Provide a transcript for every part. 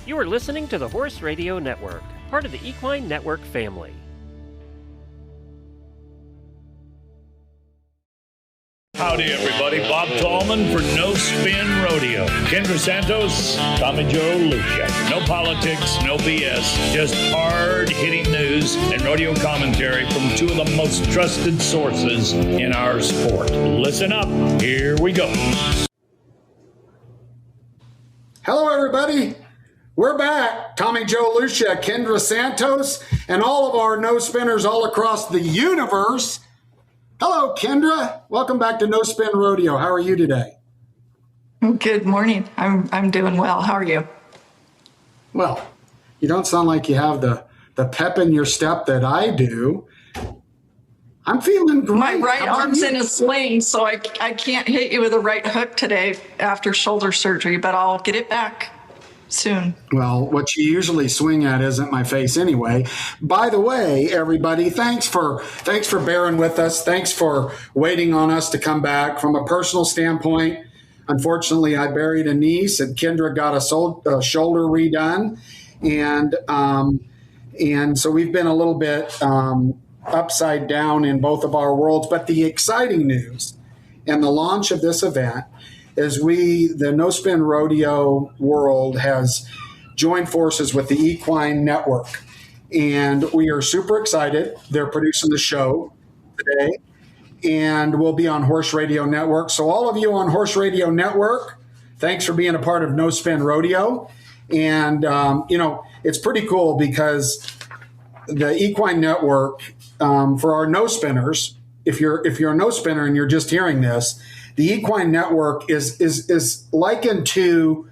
You are listening to the Horse Radio Network, part of the Equine Network family. Howdy, everybody. Bob Tallman for No Spin Rodeo. Kendra Santos, Tommy Joe Lucia. No politics, no BS, just hard-hitting news and rodeo commentary from two of the most trusted sources in our sport. Listen up. Here we go. Hello, everybody. We're back. Tommy Joe Lucia, Kendra Santos, and all of our no spinners all across the universe. Hello, Kendra. Welcome back to No Spin Rodeo. How are you today? Good morning. I'm doing well. How are you? Well, you don't sound like you have the pep in your step that I do. I'm feeling great. My right arm's in a sling, so I can't hit you with a right hook today after shoulder surgery, but I'll get it back soon. Well, what you usually swing at isn't my face anyway. By the way, everybody, thanks for bearing with us. Thanks for waiting on us to come back. From a personal standpoint, unfortunately, I buried a niece, and Kendra got a shoulder redone, and so we've been a little bit upside down in both of our worlds. But the exciting news and the launch of this event is the No Spin Rodeo world has joined forces with the Equine Network. And we are super excited. They're producing the show today, and we'll be on Horse Radio Network. So all of you on Horse Radio Network, thanks for being a part of No Spin Rodeo. And, it's pretty cool because the Equine Network, for our no spinners, if you're a no spinner and you're just hearing this, the Equine Network is likened to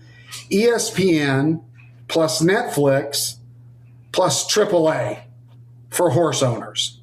ESPN plus Netflix plus AAA for horse owners.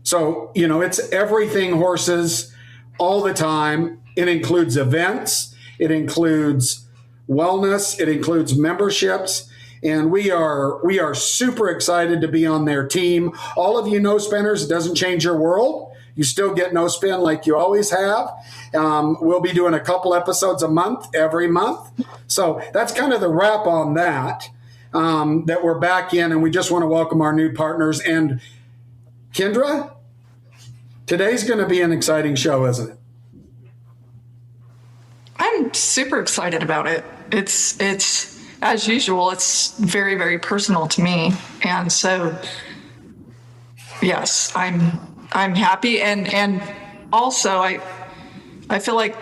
So, it's everything horses all the time. It includes events. It includes wellness. It includes memberships. And we are super excited to be on their team. All of you no spinners, it doesn't change your world. You still get no spin like you always have. We'll be doing a couple episodes a month, every month. So that's kind of the wrap on that we're back in, and we just want to welcome our new partners. And Kendra, today's going to be an exciting show, isn't it? I'm super excited about it. It's as usual, it's very, very personal to me. And so, yes, I'm happy. And also I feel like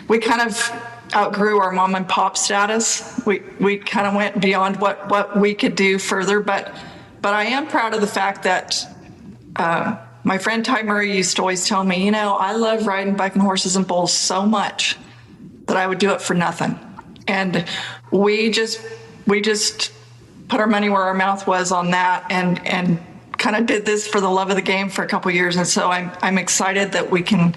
we kind of outgrew our mom and pop status. We kind of went beyond what we could do further, but I am proud of the fact that my friend Ty Murray used to always tell me, I love riding bucking horses and bulls so much that I would do it for nothing. And we just put our money where our mouth was on that, and kind of did this for the love of the game for a couple of years. And so I'm excited that we can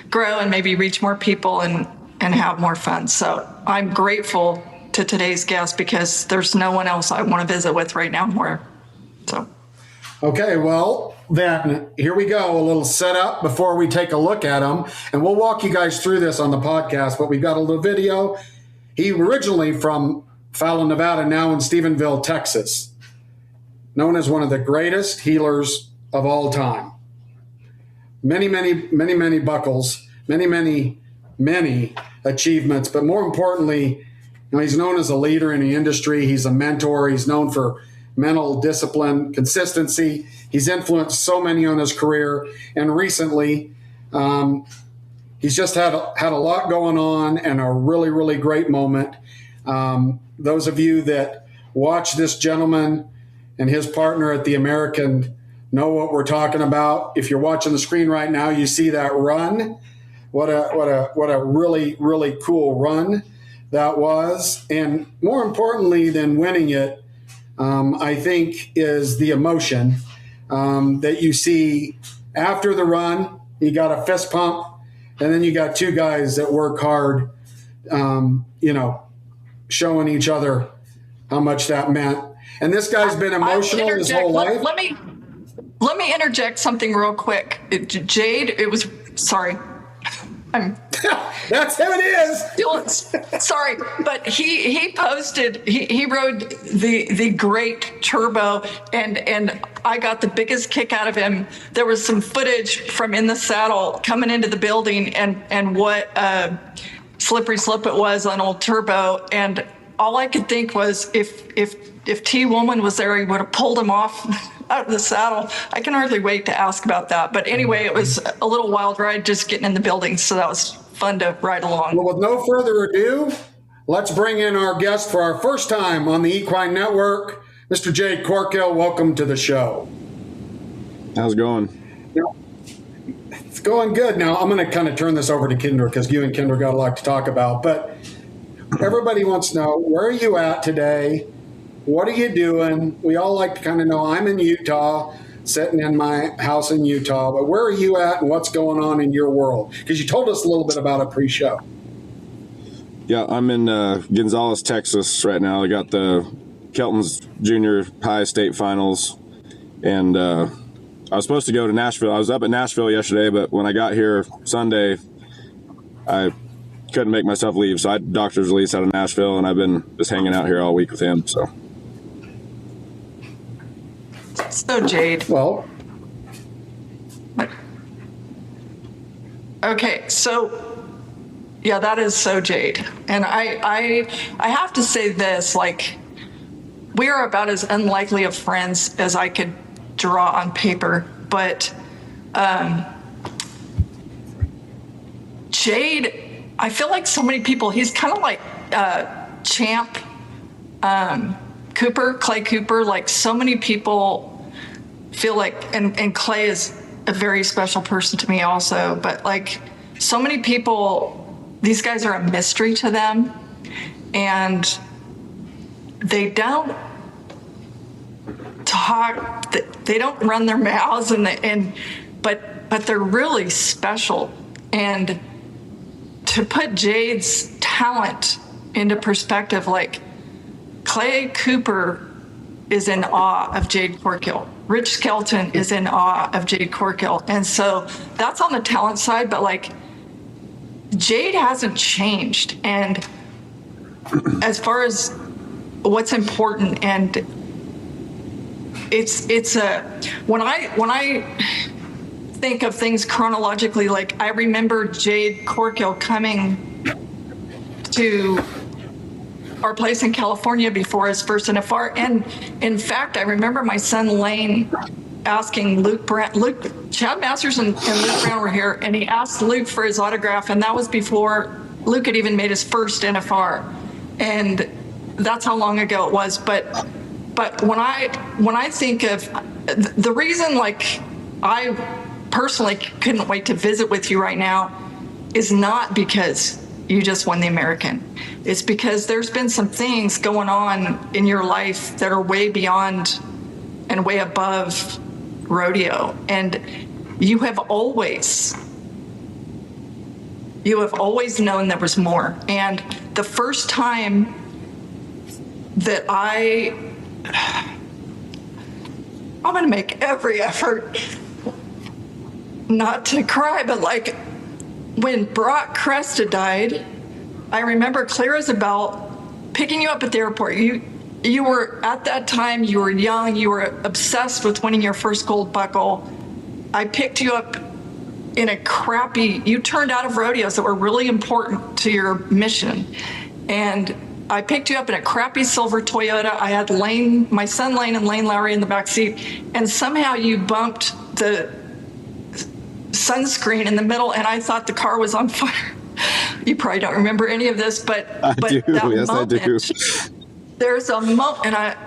grow and maybe reach more people and have more fun. So I'm grateful to today's guest because there's no one else I want to visit with right now more. So. Okay, well, then here we go. A little setup before we take a look at them. And we'll walk you guys through this on the podcast, but we've got a little video. He originally from Fallon, Nevada, now in Stephenville, Texas, known as one of the greatest healers of all time. Many, many, many, many buckles, many, many, many achievements. But more importantly, he's known as a leader in the industry. He's a mentor. He's known for mental discipline, consistency. He's influenced so many on his career. And recently, he's just had a lot going on and a really, really great moment. Those of you that watch this gentleman and his partner at the American know what we're talking about. If you're watching the screen right now, you see that run. What a really, really cool run that was. And more importantly than winning it, I think is the emotion that you see after the run. You got a fist pump, and then you got two guys that work hard, showing each other how much that meant. And this guy's been emotional his whole life. Let me interject something real quick. Jade, sorry. I'm That's who it is. Sorry, but he posted, he rode the great Turbo, and I got the biggest kick out of him. There was some footage from in the saddle coming into the building, and what slippery slope it was on old Turbo, and all I could think was if T Woman was there, he would have pulled him off out of the saddle. I can hardly wait to ask about that. But anyway, it was a little wild ride just getting in the building, so that was fun to ride along. Well, with no further ado, let's bring in our guest for our first time on the Equine Network, Mr. Jade Corkill. Welcome to the show. How's it going? It's going good. Now, I'm going to kind of turn this over to Kendra because you and Kendra got a lot to talk about. But everybody wants to know, where are you at today? What are you doing? We all like to kind of know. I'm in Utah, sitting in my house in Utah. But where are you at and what's going on in your world? Because you told us a little bit about it pre-show. Yeah, I'm in Gonzales, Texas right now. I got the Kelton's Junior High State Finals. And I was supposed to go to Nashville. I was up at Nashville yesterday, but when I got here Sunday, I couldn't make myself leave. So I had doctor's release out of Nashville, and I've been just hanging out here all week with him. So Jade. Well, okay, so yeah, that is so Jade. And I have to say this, like, we are about as unlikely of friends as I could draw on paper, but Jade, I feel like so many people, he's kind of like Champ Cooper, Clay Cooper, like so many people feel like, and Clay is a very special person to me also, but like so many people, these guys are a mystery to them, and they don't talk, they don't run their mouths, but they're really special. And to put Jade's talent into perspective, like Clay Cooper is in awe of Jade Corkill. Rich Skelton is in awe of Jade Corkill. And so that's on the talent side, but like Jade hasn't changed. And as far as what's important, and it's a, when I think of things chronologically, like I remember Jade Corkill coming to our place in California before his first NFR. And in fact, I remember my son Lane asking Chad Masters and Luke Brown were here, and he asked Luke for his autograph, and that was before Luke had even made his first NFR. And that's how long ago it was. But when I think of the reason, like, I personally couldn't wait to visit with you right now is not because you just won the American. It's because there's been some things going on in your life that are way beyond and way above rodeo. And you have always known there was more. And the first time that I'm going to make every effort not to cry, but like when Brock Cresta died, I remember clear as a bell picking you up at the airport. You were, at that time, you were young, you were obsessed with winning your first gold buckle. I picked you up in a crappy, you turned out of rodeos that were really important to your mission. And I picked you up in a crappy silver Toyota. I had my son Lane and Lane Lowry in the back seat, and somehow you bumped the sunscreen in the middle, and I thought the car was on fire. You probably don't remember any of this, but I do. Yes, I do. There's a moment,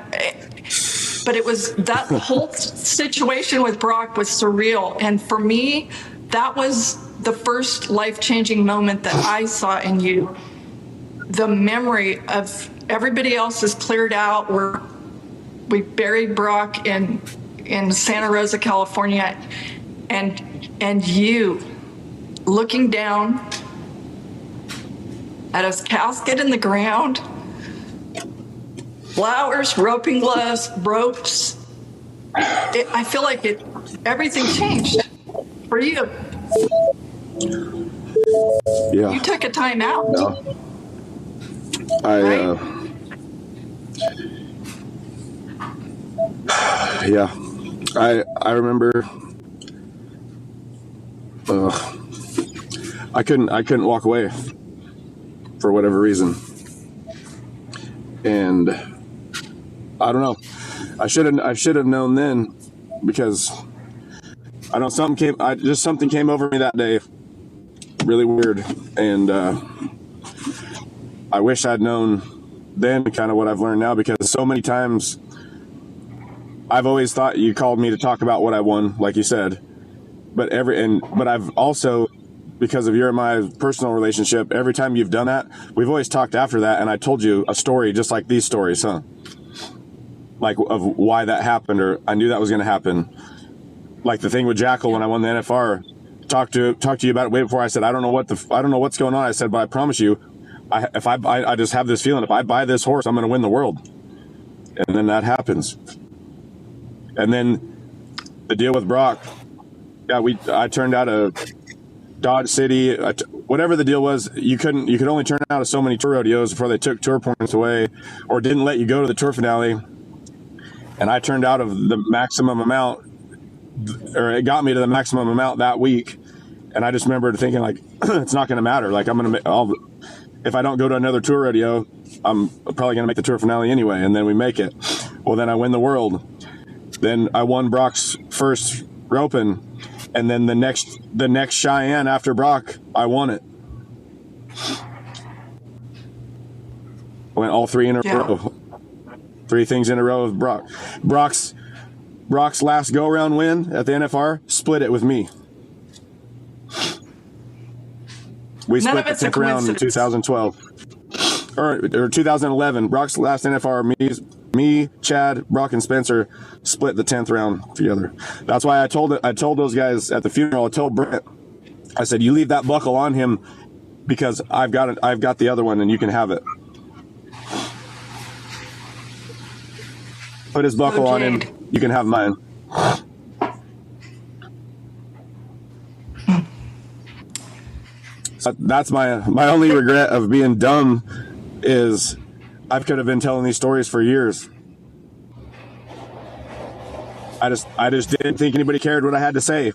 but it was, that whole situation with Brock was surreal. And for me, that was the first life-changing moment that I saw in you. The memory of everybody else is cleared out. We buried Brock in Santa Rosa, California, and you looking down at his casket in the ground, flowers, roping gloves, ropes. I feel like everything changed for you. Yeah. You took a time out. No. Yeah. I remember I couldn't walk away for whatever reason. And I don't know. I should have known then, because I don't know, something came over me that day, really weird, and I wish I'd known then kind of what I've learned now, because so many times I've always thought you called me to talk about what I won, like you said, but I've also, because of your and my personal relationship, every time you've done that, we've always talked after that, and I told you a story just like these stories, like of why that happened, or I knew that was going to happen. Like the thing with Jackal when I won the NFR, talked to you about it way before. I said I don't know what's going on. I said, but I promise you, I just have this feeling if I buy this horse, I'm going to win the world. And then that happens. And then the deal with Brock, I turned out of Dodge City, whatever the deal was. You could only turn out of so many tour rodeos before they took tour points away, or didn't let you go to the tour finale. And I turned out of the maximum amount, or it got me to the maximum amount that week. And I just remember thinking, like, it's not going to matter. Like, if I don't go to another tour rodeo, I'm probably going to make the tour finale anyway. And then we make it. Well, then I win the world. Then I won Brock's first roping. And then the next Cheyenne after Brock, I won it. I went all three in a row. 3 things in a row with Brock. Brock's last go-around win at the NFR, split it with me. We split the 10th round in 2012. Or 2011. Brock's last NFR, me, Chad, Brock, and Spencer split the 10th round together. That's why I told those guys at the funeral, I told Brent, I said, you leave that buckle on him, because I've got the other one and you can have it. Put his buckle on him, you can have mine. So that's my only regret of being dumb, is I could have been telling these stories for years. I just didn't think anybody cared what I had to say.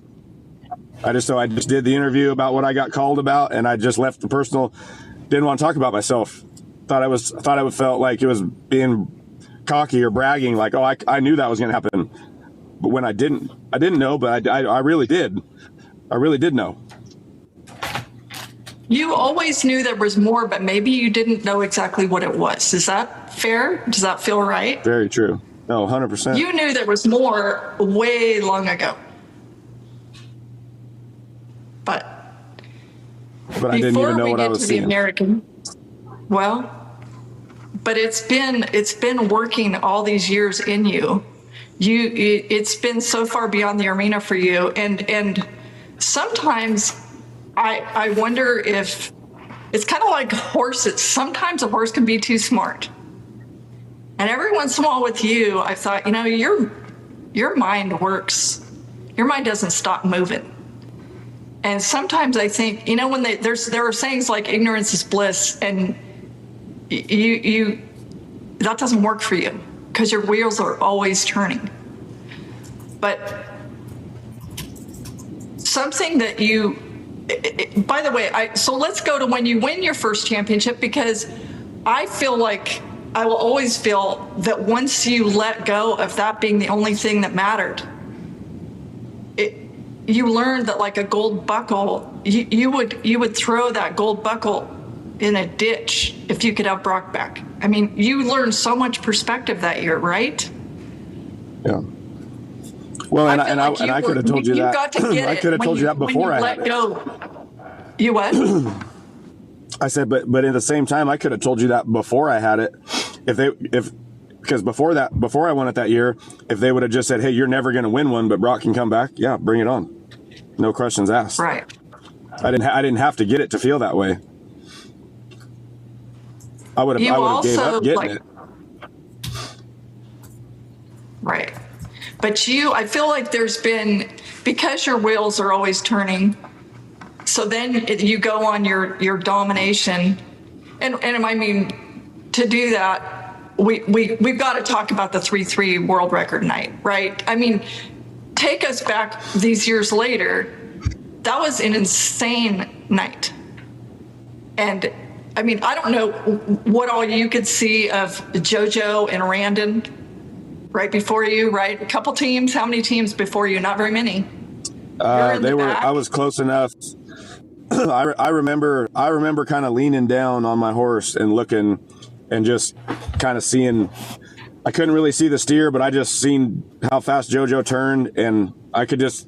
I just did the interview about what I got called about, and I just left the personal. Didn't want to talk about myself. Thought I felt like it was being cocky or bragging, like, oh, I knew that was going to happen. But when I didn't know, but I really did. I really did know. You always knew there was more, but maybe you didn't know exactly what it was. Is that fair? Does that feel right? Very true. No, 100%. You knew there was more way long ago. But I didn't even know what I was seeing. American, but it's been working all these years in you. It's been so far beyond the arena for you, and sometimes I wonder if it's kind of like horses. Sometimes a horse can be too smart, and every once in a while with you, I thought, your mind works. Your mind doesn't stop moving. And sometimes I think, when there are sayings like ignorance is bliss, and you that doesn't work for you, because your wheels are always turning. But something that by the way, so let's go to when you win your first championship, because I feel like I will always feel that once you let go of that being the only thing that mattered, you learned that, like a gold buckle, you would throw that gold buckle in a ditch if you could have Brock back. I mean, you learned so much perspective that year, right? Yeah. Well, and I could have told you that. Got to get I could have told you that before I had it. Go. You what? I said, but at the same time, I could have told you that before I had it. Because before I won it that year, if they would have just said, hey, you're never going to win one, but Brock can come back, yeah, bring it on. No questions asked. Right. I didn't have to get it to feel that way. I would have gave up getting it. Right. But I feel like there's been, because your wheels are always turning, so then you go on your domination, and I mean, to do that, we've got to talk about the 3-3 world record night, right? I mean, take us back these years later. That was an insane night. And I mean, I don't know what all you could see of JoJo and Randon right before you, right? A couple teams. How many teams before you? Not very many. I was close enough. I remember kind of leaning down on my horse and looking and just kind of seeing. I couldn't really see the steer, but I just seen how fast JoJo turned, and I could just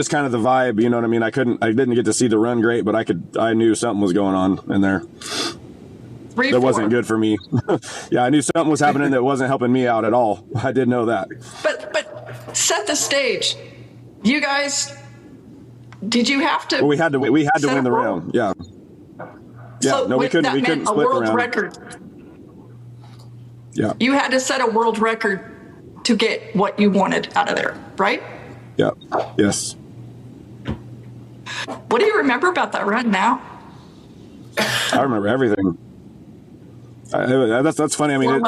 kind of the vibe, you know what I mean? I didn't get to see the run great, but I knew something was going on in there. That wasn't good for me. Yeah, I knew something was happening that wasn't helping me out at all. I did know that. But set the stage. You guys, did you have to? Well, we had to win the round. Yeah. Yeah. So no, we couldn't split the round. Record. Yeah. You had to set a world record to get what you wanted out of there, right? Yeah. Yes. What do you remember about that run now? I remember everything. That's funny. I mean,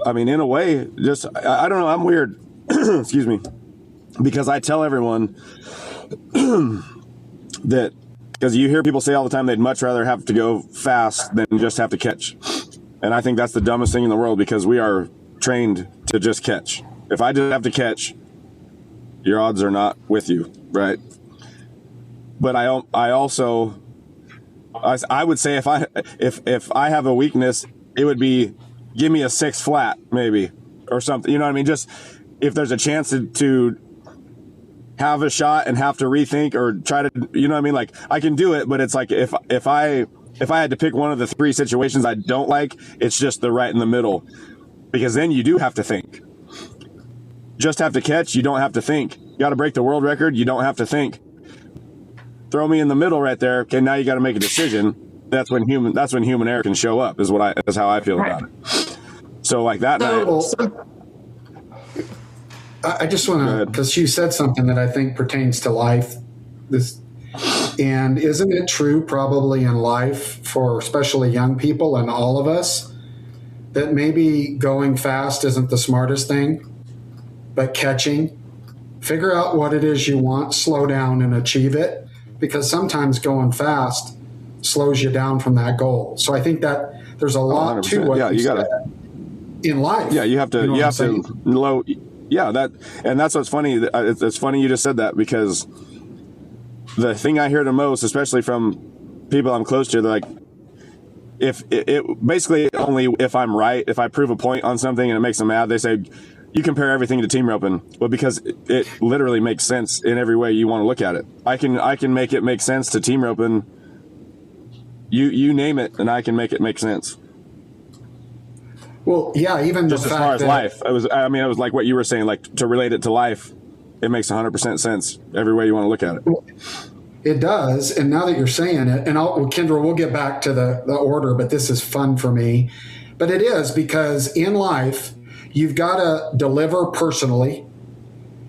I mean, in a way, just I don't know. I'm weird. Excuse me, because I tell everyone that because you hear people say all the time they'd much rather have to go fast than just have to catch, and I think that's the dumbest thing in the world because we are trained to just catch. If I just have to catch, your odds are not with you, right? But I also would say if I have a weakness, it would be give me a 6 flat maybe or something. You know what I mean? Just if there's a chance to have a shot and have to rethink or try to, you know what I mean? Like I can do it, but it's like if I had to pick one of the 3 situations I don't like, it's just the right in the middle, because then you do have to think. Just have to catch, you don't have to think. You got to break the world record, you don't have to think. Throw me in the middle right there. Okay, now you got to make a decision. That's when human error can show up. Is how I feel about it. So like that night. I just want to, because you said something that I think pertains to life. And isn't it true probably in life for especially young people and all of us that maybe going fast isn't the smartest thing, but catching, figure out what it is you want, slow down and achieve it, because sometimes going fast slows you down from that goal. So I think that there's a lot 100%. to what you said in life. Yeah, you have to low. Yeah, that's what's funny. It's funny you just said that, because the thing I hear the most, especially from people I'm close to, they're like, if it basically only if I'm right, if I prove a point on something and it makes them mad, they say, you compare everything to team roping. Well, because it literally makes sense in every way you want to look at it. I can make it make sense to team roping. You name it, and I can make it make sense. Well, yeah, even just the as fact far as that, life, it was like what you were saying, like to relate it to life. It makes 100% sense every way you want to look at it. It does, and now that you're saying it, and Kendra, we'll get back to the order, but this is fun for me. But it is, because in life, you've got to deliver personally.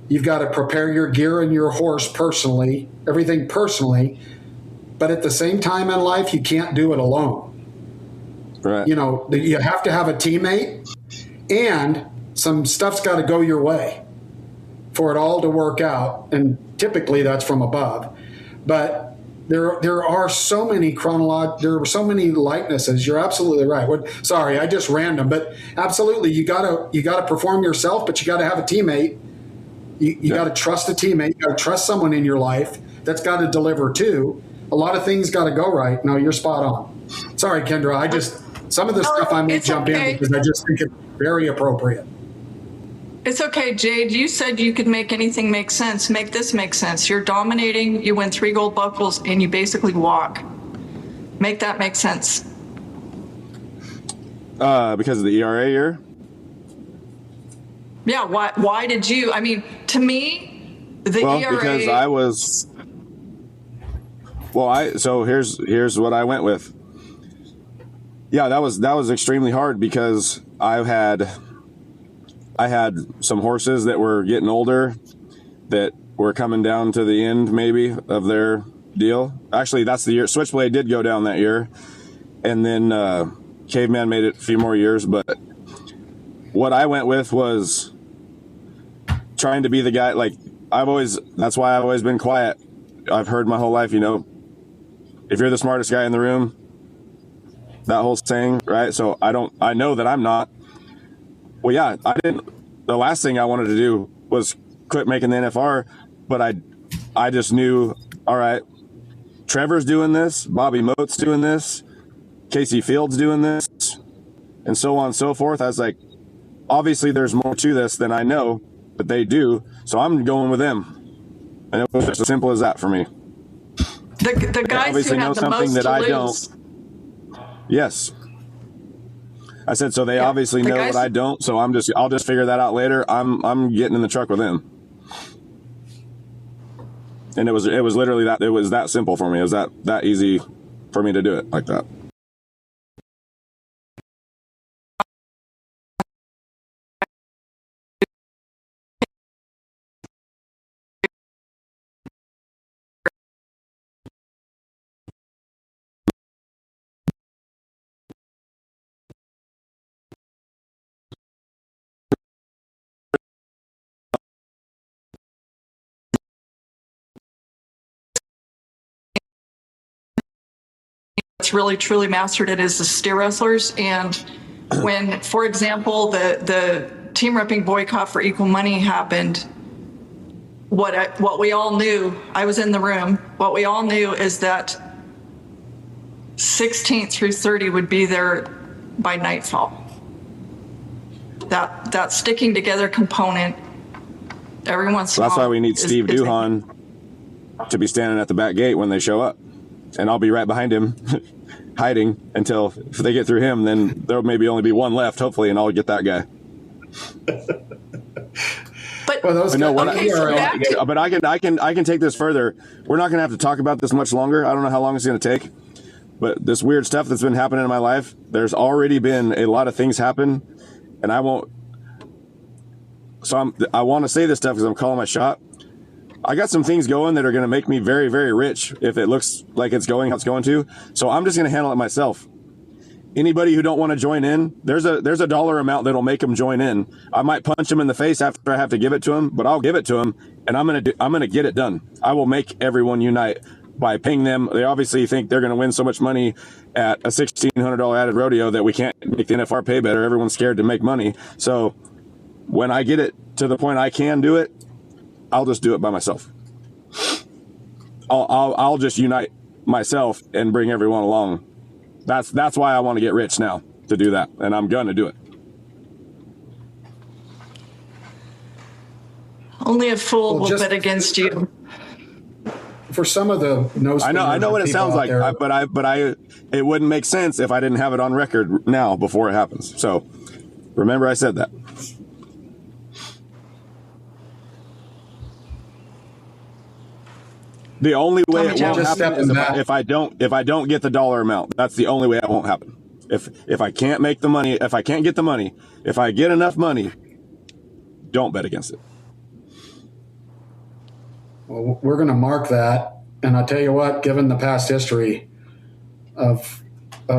You've got to prepare your gear and your horse personally, everything personally. But at the same time in life, you can't do it alone. Right. You know, you have to have a teammate, and some stuff's got to go your way for it all to work out. And typically that's from above. But there are so many there are so many likenesses. You're absolutely right. Sorry, I just random, but absolutely, you gotta perform yourself, but you gotta have a teammate. You gotta trust a teammate. You gotta trust someone in your life that's got to deliver too. A lot of things got to go right. No, you're spot on. Sorry, Kendra. Some of the stuff I may jump in because I just think it's very appropriate. It's okay, Jade. You said you could make anything make sense. Make this make sense. You're dominating. You win 3 gold buckles, and you basically walk. Make that make sense. Because of the ERA year? Yeah. Why did you? I mean, to me, the ERA. Because I was. So here's what I went with. Yeah, that was extremely hard, because I had some horses that were getting older that were coming down to the end maybe of their deal. Actually, that's the year Switchblade did go down that year, and then Caveman made it a few more years. But what I went with was trying to be the guy. Like that's why I've always been quiet. I've heard my whole life, if you're the smartest guy in the room, that whole saying, right? So I know that I'm not. Well, yeah, the last thing I wanted to do was quit making the NFR, but I just knew, all right, Trevor's doing this, Bobby Mote's doing this, Casey Fields doing this, and so on and so forth. I was like, obviously there's more to this than I know, but they do, so I'm going with them. And it was just as simple as that for me. The guys obviously who know have the something most that to I lose. don't. Yes. I said, so they obviously know what I don't, so I'll just figure that out later. I'm getting in the truck with them. And it was literally that. It was that simple for me. It was that easy for me to do it like that. That's really truly mastered it is the steer wrestlers. And when, for example, the team repping boycott for equal money happened, what we all knew, I was in the room, what we all knew is that 16th through 30 would be there by nightfall. That sticking together component, every once in a while. That's why we need Steve Duhan to be standing at the back gate when they show up. And I'll be right behind him, hiding until if they get through him, then there'll maybe only be one left, hopefully, and I'll get that guy. But I can take this further. We're not going to have to talk about this much longer. I don't know how long it's going to take, but this weird stuff that's been happening in my life, there's already been a lot of things happen, and I won't. So I want to say this stuff because I'm calling my shot. I got some things going that are going to make me very, very rich if it looks like it's going how it's going to. So I'm just going to handle it myself. Anybody who don't want to join in, there's a dollar amount that'll make them join in. I might punch them in the face after I have to give it to them, but I'll give it to them, and I'm going to get it done. I will make everyone unite by paying them. They obviously think they're going to win so much money at a $1,600 added rodeo that we can't make the NFR pay better. Everyone's scared to make money. So when I get it to the point I can do it, I'll just do it by myself. I'll just unite myself and bring everyone along. That's why I want to get rich now, to do that, and I'm going to do it. Only a fool will bet against you. For some of the I know what it sounds like, but it wouldn't make sense if I didn't have it on record now before it happens. So remember I said that. The only way it won't happen is if I don't get the dollar amount. That's the only way it won't happen. If I can't make the money, if I can't get the money, if I get enough money, don't bet against it. Well, we're going to mark that, and I'll tell you what, given the past history of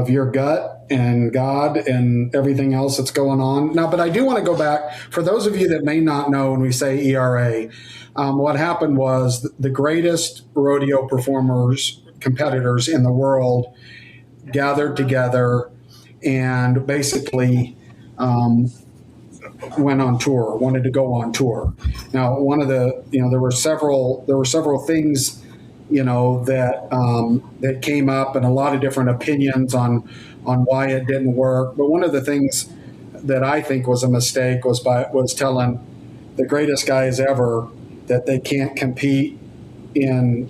your gut and God and everything else that's going on. Now, but I do want to go back, for those of you that may not know when we say ERA, what happened was the greatest rodeo competitors in the world gathered together and basically went on tour, wanted to go on tour. Now, there were several things, that came up, and a lot of different opinions on why it didn't work. But one of the things that I think was a mistake was telling the greatest guys ever that they can't compete in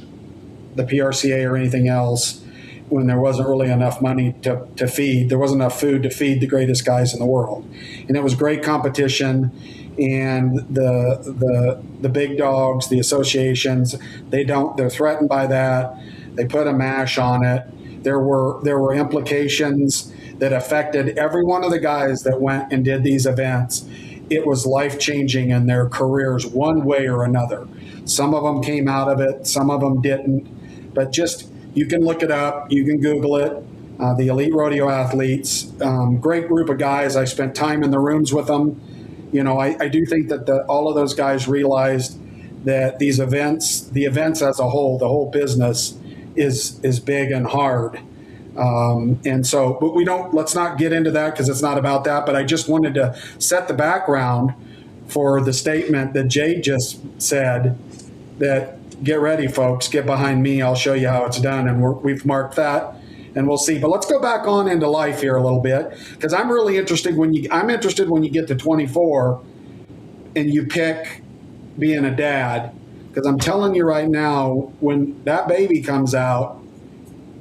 the PRCA or anything else when there wasn't really enough money to feed. There wasn't enough food to feed the greatest guys in the world. And it was great competition. And the big dogs, the associations, they're threatened by that. They put a mash on it. There were implications that affected every one of the guys that went and did these events. It was life-changing in their careers one way or another. Some of them came out of it, some of them didn't. But just, you can look it up, you can Google it. The Elite Rodeo Athletes, great group of guys. I spent time in the rooms with them. You know, I do think that all of those guys realized that these events, the events as a whole, the whole business is big and hard. And so, but let's not get into that because it's not about that. But I just wanted to set the background for the statement that Jade just said, that get ready, folks, get behind me. I'll show you how it's done. And we've marked that, and we'll see. But let's go back on into life here a little bit, because I'm really interested when you get to 24 and you pick being a dad. Because I'm telling you right now, when that baby comes out,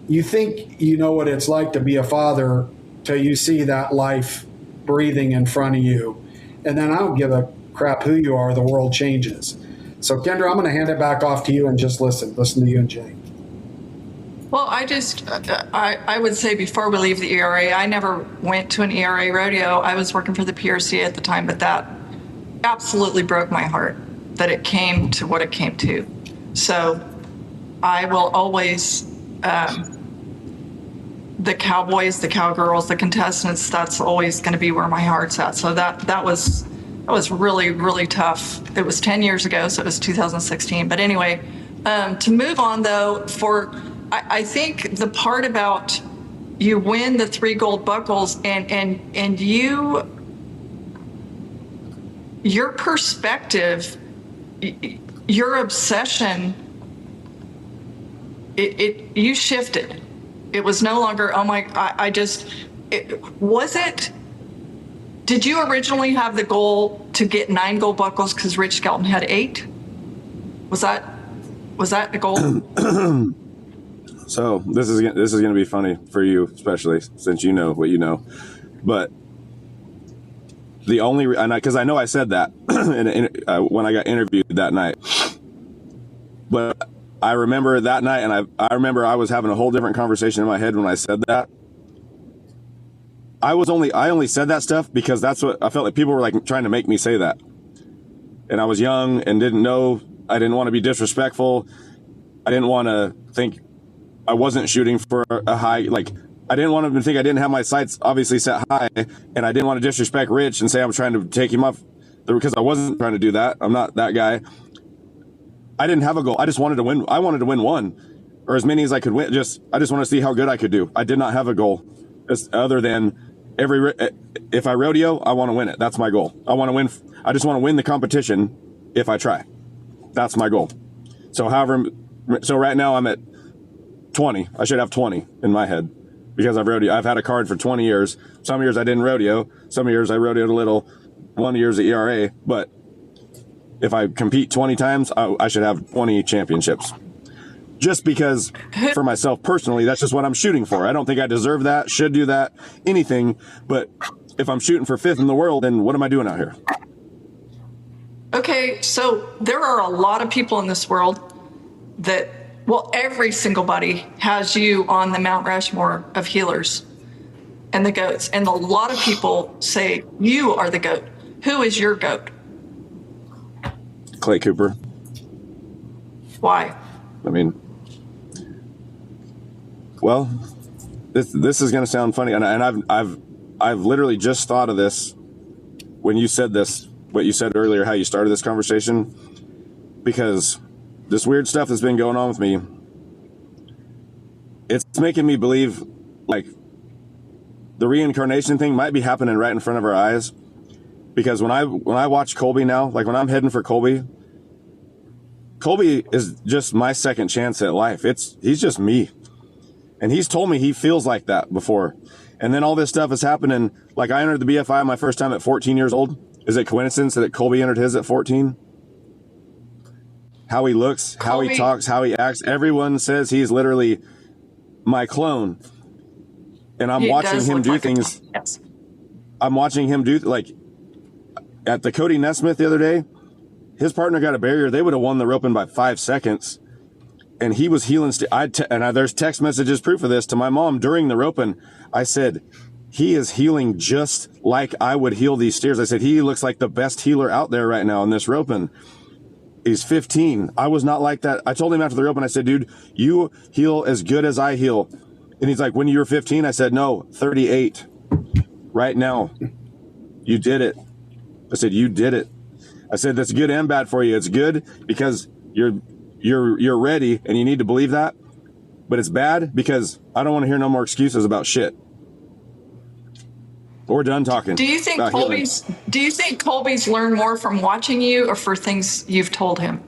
you think you know what it's like to be a father till you see that life breathing in front of you. And then I don't give a crap who you are, the world changes. So Kendra, I'm going to hand it back off to you and just listen to you and Jay. Well, I would say before we leave the ERA, I never went to an ERA rodeo. I was working for the PRC at the time, but that absolutely broke my heart that it came to what it came to. So I will always, the cowboys, the cowgirls, the contestants, that's always going to be where my heart's at. So that was really, really tough. It was 10 years ago, so it was 2016. But anyway, to move on though, I think the part about you win the 3 gold buckles and your perspective, your obsession, you shifted. It was no longer, oh my, did you originally have the goal to get 9 gold buckles because Rich Skelton had 8? Was that the goal? So this is going to be funny for you, especially since you know what you know. But the only, because I know I said that when I got interviewed that night, but I remember that night, and I remember I was having a whole different conversation in my head when I said that. I only said that stuff because that's what I felt like people were like trying to make me say that. And I was young and didn't know. I didn't want to be disrespectful. I didn't want to think I wasn't shooting for a high, like, I didn't want them to think I didn't have my sights obviously set high, and I didn't want to disrespect Rich and say I'm trying to take him off, because I wasn't trying to do that. I'm not that guy. I didn't have a goal. I just wanted to win. I wanted to win one, or as many as I could win. I just want to see how good I could do. I did not have a goal other than if I rodeo, I want to win it. That's my goal. I want to win. I just want to win the competition if I try. That's my goal. So right now I'm at 20. I should have 20 in my head because I've had a card for 20 years. Some years I didn't rodeo. Some years I rodeoed a little. 1 year's at ERA. But if I compete 20 times, I should have 20 championships. Just because for myself personally, that's just what I'm shooting for. I don't think I deserve that, should do that, anything. But if I'm shooting for 5th in the world, then what am I doing out here? Okay, so there are a lot of people in this world that, well, every single buddy has you on the Mount Rushmore of healers and the goats. And a lot of people say you are the goat. Who is your goat? Clay Cooper. Why? I mean, well, this is going to sound funny, and I've literally just thought of this when you said this, what you said earlier, how you started this conversation, because this weird stuff that's been going on with me, it's making me believe like the reincarnation thing might be happening right in front of our eyes. Because when I watch Colby now, like when I'm heading for Colby is just my second chance at life. He's just me. And he's told me he feels like that before. And then all this stuff is happening. Like I entered the BFI my first time at 14 years old. Is it coincidence that Colby entered his at 14? How he looks, how he talks, how he acts. Everyone says he's literally my clone. And I'm watching him do things. Yes. I'm watching him do, like, at the Cody Nesmith the other day, his partner got a barrier. They would have won the roping by 5 seconds. And he was healing. There's text messages, proof of this, to my mom during the roping. I said, he is healing just like I would heal these steers. I said, he looks like the best healer out there right now in this roping. He's 15. I was not like that. I told him after the open, I said, dude, you heal as good as I heal. And he's like, when you were 15? I said, no, 38. Right now. You did it. I said, you did it. I said, that's good and bad for you. It's good because you're ready and you need to believe that. But it's bad because I don't want to hear no more excuses about shit. We're done talking. Do you think Colby's learned more from watching you or for things you've told him?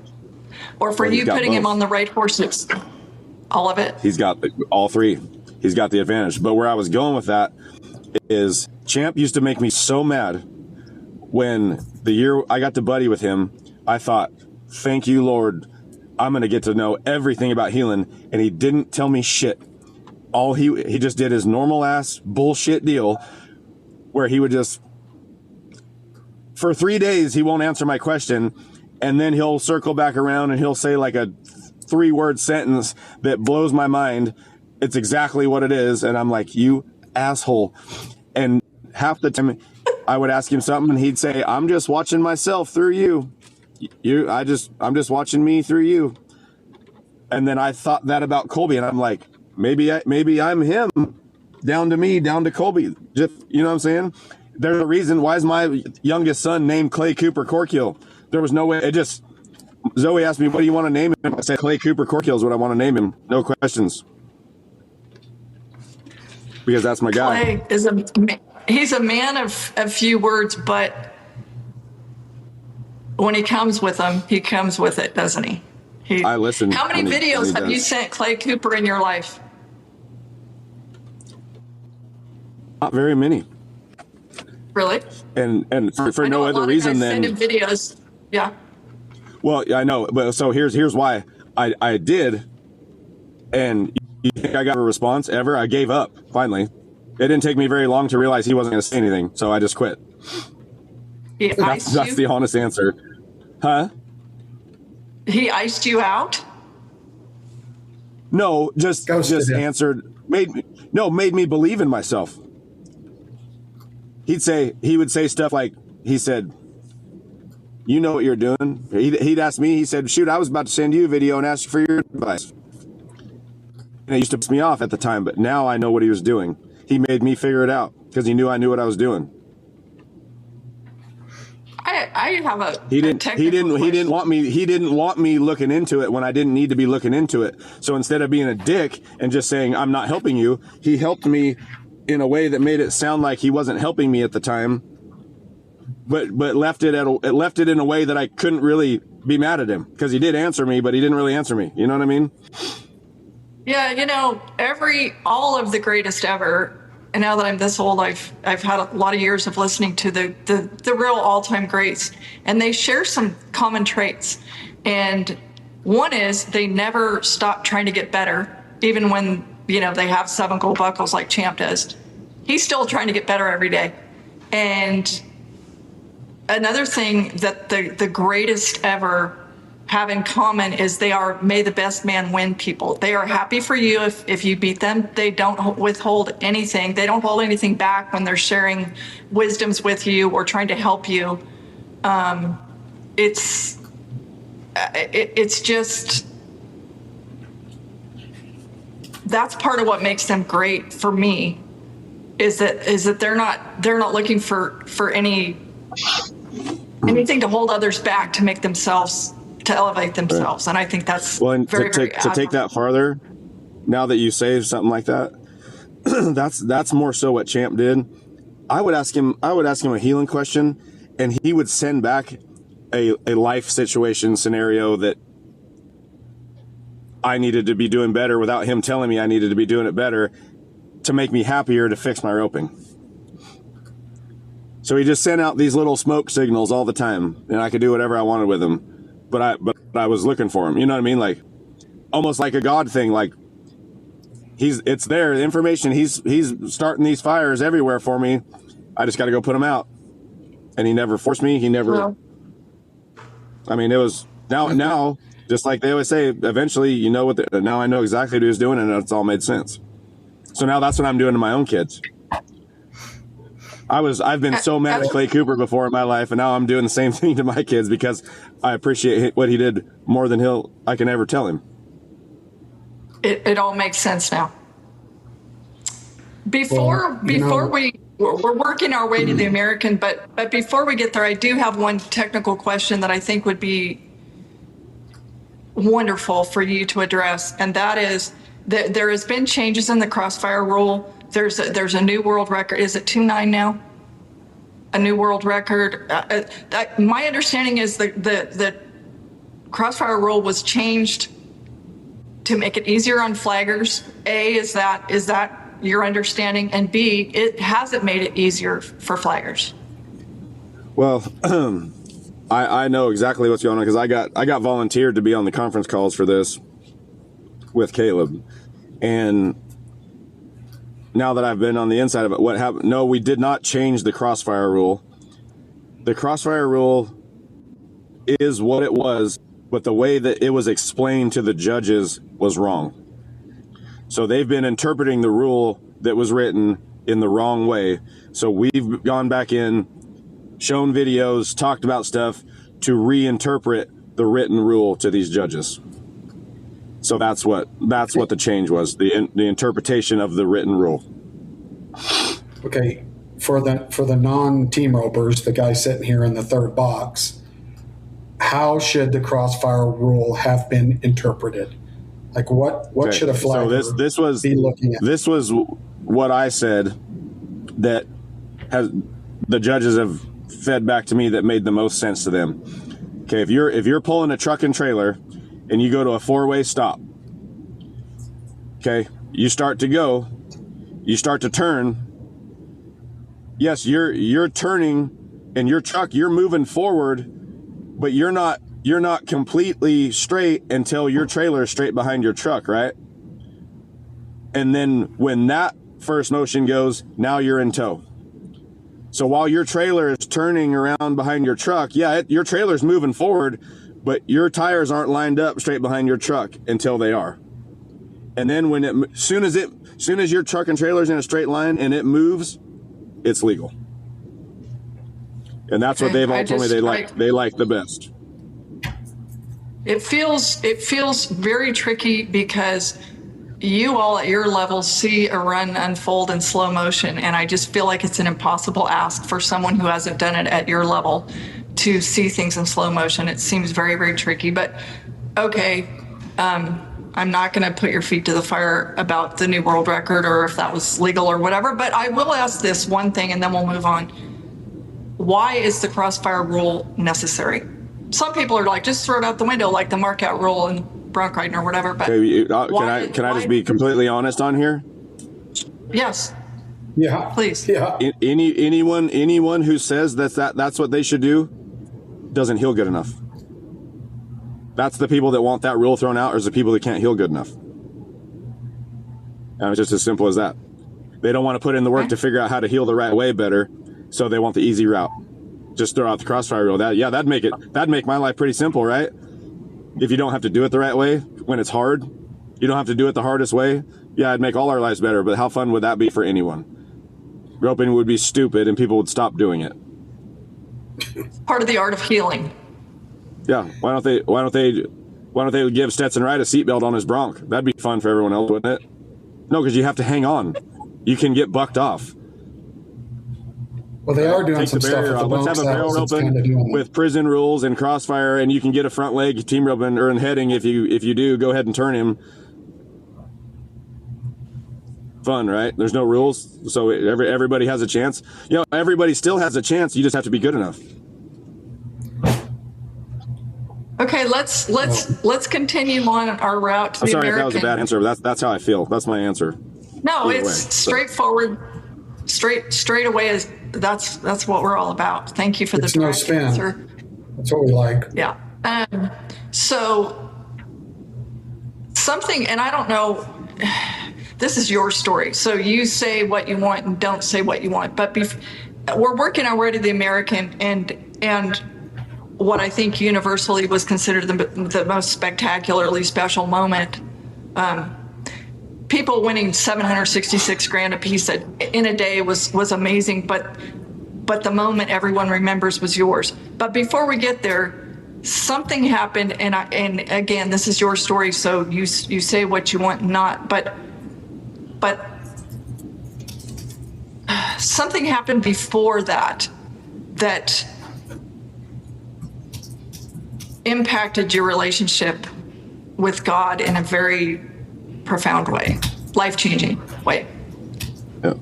Or for you putting him on the right horses? All of it? He's got all three. He's got the advantage. But where I was going with that is Champ used to make me so mad when the year I got to buddy with him. I thought, thank you, Lord. I'm going to get to know everything about healing. And he didn't tell me shit. All he just did his normal ass bullshit deal where he would just, for 3 days, he won't answer my question. And then he'll circle back around and he'll say like a 3-word sentence that blows my mind. It's exactly what it is. And I'm like, you asshole. And half the time I would ask him something and he'd say, I'm just watching myself through you. I'm just watching me through you. And then I thought that about Colby and I'm like, maybe I'm him. Down to me, down to Colby. Just, you know what I'm saying? There's a reason. Why is my youngest son named Clay Cooper Corkill? There was no way. Zoe asked me, what do you want to name him? I said, Clay Cooper Corkill is what I want to name him. No questions. Because that's my guy. Clay he's a man of few words, but when he comes with them, he comes with it, doesn't he? I listen. How many videos have you sent Clay Cooper in your life? Not very many. Really? And for no other reason than send him videos. Yeah. Well, I know, but so here's why I did, and you think I got a response ever? I gave up finally. It didn't take me very long to realize he wasn't going to say anything, so I just quit. That's the honest answer, huh? He iced you out? No, just answered. Made me believe in myself. He would say stuff like, he said, you know what you're doing. He'd ask me, he said, shoot, I was about to send you a video and ask you for your advice. And it used to piss me off at the time, but now I know what he was doing. He made me figure it out because he knew I knew what I was doing. I have a he didn't want me looking into it when I didn't need to be looking into it. So instead of being a dick and just saying I'm not helping you, he helped me in a way that made it sound like he wasn't helping me at the time, but left it in a way that I couldn't really be mad at him because he did answer me, but he didn't really answer me. You know what I mean? Yeah, all of the greatest ever. And now that I'm this old, I've had a lot of years of listening to the real all-time greats, and they share some common traits. And one is they never stop trying to get better, even when they have 7 gold buckles like Champ does. He's still trying to get better every day. And another thing that the greatest ever have in common is they are may the best man win people. They are happy for you if you beat them. They don't withhold anything. They don't hold anything back when they're sharing wisdoms with you or trying to help you. It's just, that's part of what makes them great for me, is that they're not looking for anything to hold others back to make themselves, to elevate themselves. Right. And I think that's very to take that farther. Now that you say something like that, that's more so what Champ did. I would ask him a healing question, and he would send back a life situation scenario that I needed to be doing better without him telling me I needed to be doing it better to make me happier to fix my roping. So he just sent out these little smoke signals all the time, and I could do whatever I wanted with them. But I was looking for him. You know what I mean? Like almost like a God thing. Like it's there, the information. He's starting these fires everywhere for me. I just got to go put them out. And he never forced me. He never. Well, I mean, it was now, just like they always say, eventually, now I know exactly what he was doing, and it's all made sense. So now that's what I'm doing to my own kids. I've been so mad at Clay Cooper before in my life, and now I'm doing the same thing to my kids because I appreciate what he did more than I can ever tell him. It all makes sense now. Before we're working our way to the American, but before we get there, I do have one technical question that I think would be wonderful for you to address, and that is that there has been changes in the crossfire rule. There's a new world record. Is it 2.9 now? A new world record. My understanding is the crossfire rule was changed to make it easier on flaggers. A, is that your understanding? And B, it hasn't made it easier for flaggers. Well, I know exactly what's going on because I got volunteered to be on the conference calls for this with Caleb, and now that I've been on the inside of it, what happened? No, we did not change the crossfire rule. The crossfire rule is what it was, but the way that it was explained to the judges was wrong. So they've been interpreting the rule that was written in the wrong way. So we've gone back in, shown videos, talked about stuff to reinterpret the written rule to these judges. So that's what the change was, the interpretation of the written rule. Okay, for the non-team ropers, the guy sitting here in the third box, how should the crossfire rule have been interpreted? Like what should a flagger be looking at? This was what I said that the judges have fed back to me that made the most sense to them. Okay, if you're pulling a truck and trailer and you go to a four-way stop, okay, you start to turn. Yes, you're turning and your truck, you're moving forward, but you're not completely straight until your trailer is straight behind your truck, right? And then when that first motion goes, now you're in tow. So while your trailer is turning around behind your truck, your trailer's moving forward, but your tires aren't lined up straight behind your truck until they are. And then soon as your truck and trailer's in a straight line and it moves, it's legal. And that's what they've all told me they like the best. It feels very tricky because you all at your level see a run unfold in slow motion, and I just feel like it's an impossible ask for someone who hasn't done it at your level to see things in slow motion. It seems very, very tricky, but okay. I'm not going to put your feet to the fire about the new world record or if that was legal or whatever, but I will ask this one thing and then we'll move on. Why is the crossfire rule necessary? Some people are like, just throw it out the window, like the markout rule and bronc riding or whatever. But can I just be completely honest on here? Yes. Yeah. Please. Yeah. Anyone who says that's what they should do doesn't heal good enough. That's the people that want that rule thrown out, or is the people that can't heal good enough. And it's just as simple as that. They don't want to put in the work to figure out how to heal the right way better, so they want the easy route. Just throw out the crossfire rule. That'd make my life pretty simple, right? If you don't have to do it the right way when it's hard, you don't have to do it the hardest way. Yeah, it'd make all our lives better, but how fun would that be for anyone? Roping would be stupid and people would stop doing it. Part of the art of healing. Yeah, why don't they give Stetson Wright a seatbelt on his bronc? That'd be fun for everyone else, wouldn't it? No, because you have to hang on. You can get bucked off. Well, they are doing some stuff with the let's have a barrel roping with prison rules and crossfire, and you can get a front leg team roping or in heading if you do. Go ahead and turn him. Fun, right? There's no rules, so everybody has a chance. Everybody still has a chance. You just have to be good enough. Okay, let's continue on our route to the American. I'm sorry if that was a bad answer, but that's how I feel. That's my answer. No, it's straightforward. Straight away is that's what we're all about. Thank you for the no spin answer. That's what we like. Yeah. So something, and I don't know. This is your story, so you say what you want and don't say what you want. But we're working our way to the American, and what I think universally was considered the most spectacularly special moment. people winning 766 grand a piece in a day was amazing, but the moment everyone remembers was yours. But before we get there, something happened, and again, this is your story, so you say what you want, not, but something happened before that impacted your relationship with God in a very profound way, life-changing way. Yeah.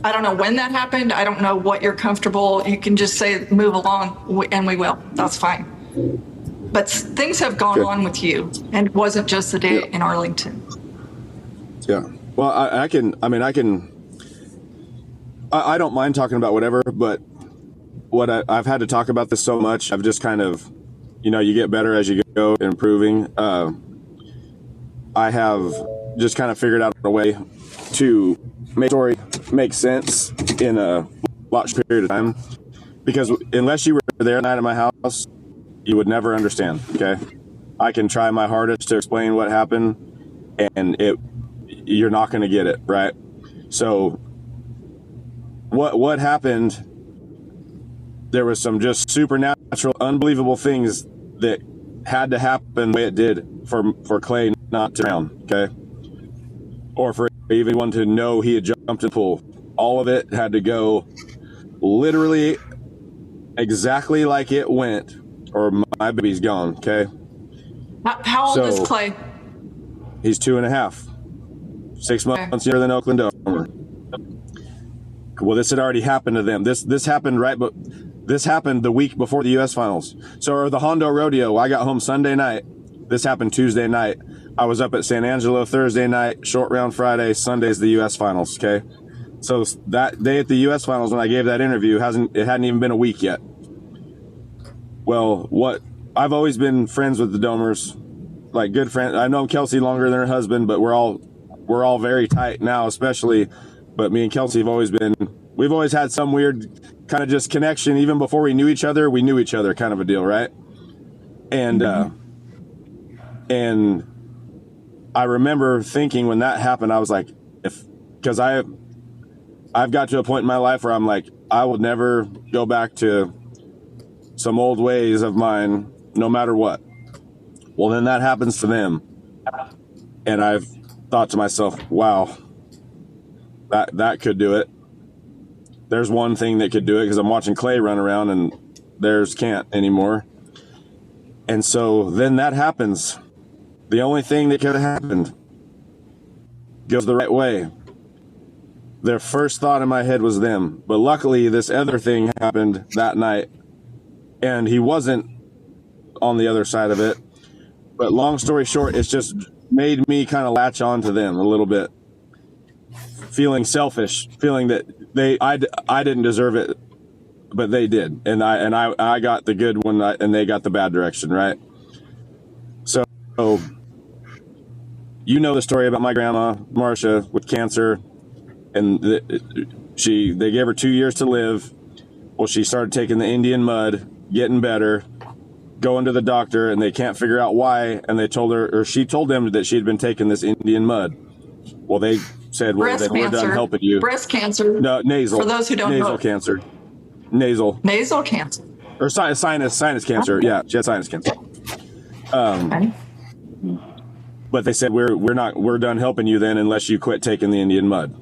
I don't know when that happened. I don't know what you're comfortable. You can just say, move along, and we will. That's fine. But things have gone on with you, and it wasn't just the day in Arlington. Yeah. Well, I don't mind talking about whatever, but I've had to talk about this so much, I've just kind of, you get better as you go, improving. I have just kind of figured out a way to make the story make sense in a lot shorter period of time, because unless you were there that night at my house, you would never understand. Okay, I can try my hardest to explain what happened, and you're not going to get it right. So what happened, there was some just supernatural, unbelievable things that had to happen the way it did for Clay not to drown, okay? Or for even one to know he had jumped in the pool. All of it had to go literally exactly like it went, or my baby's gone, okay? How old is Clay? He's 2.5. 6 months younger than Oakland Domer. Well, this had already happened to them. This happened this happened the week before the U.S. finals. So the Hondo Rodeo, I got home Sunday night. This happened Tuesday night. I was up at San Angelo Thursday night, short round Friday, Sunday's the U.S. finals, okay? So that day at the U.S. finals when I gave that interview, it hadn't even been a week yet. Well, I've always been friends with the Domers, like good friends. I know Kelsey longer than her husband, but we're all very tight now, especially. But me and Kelsey we've always had some weird kind of just connection. Even before we knew each other kind of a deal, right? And and I remember thinking when that happened, I was like, because I've got to a point in my life where I'm like, I will never go back to some old ways of mine, no matter what. Well, then that happens to them. And I've thought to myself, wow, that could do it. There's one thing that could do it, because I'm watching Clay run around and theirs can't anymore. And so then that happens. The only thing that could have happened goes the right way. Their first thought in my head was them. But luckily, this other thing happened that night, and he wasn't on the other side of it. But long story short, it's just made me kind of latch on to them a little bit. Feeling selfish, feeling that I didn't deserve it, but they did, and I got the good one, and they got the bad direction, right? So you know the story about my grandma Marcia with cancer, and they gave her 2 years to live. Well, she started taking the Indian mud, getting better, going to the doctor, and they can't figure out why, and she told them that she had been taking this Indian mud. Well, they said, well, then we're done helping you. Breast cancer. No, nasal. For those who don't know. Nasal cancer. Nasal. Nasal cancer. Or sinus cancer. Yeah, she had sinus cancer. Okay. But they said, we're done helping you then unless you quit taking the Indian mud.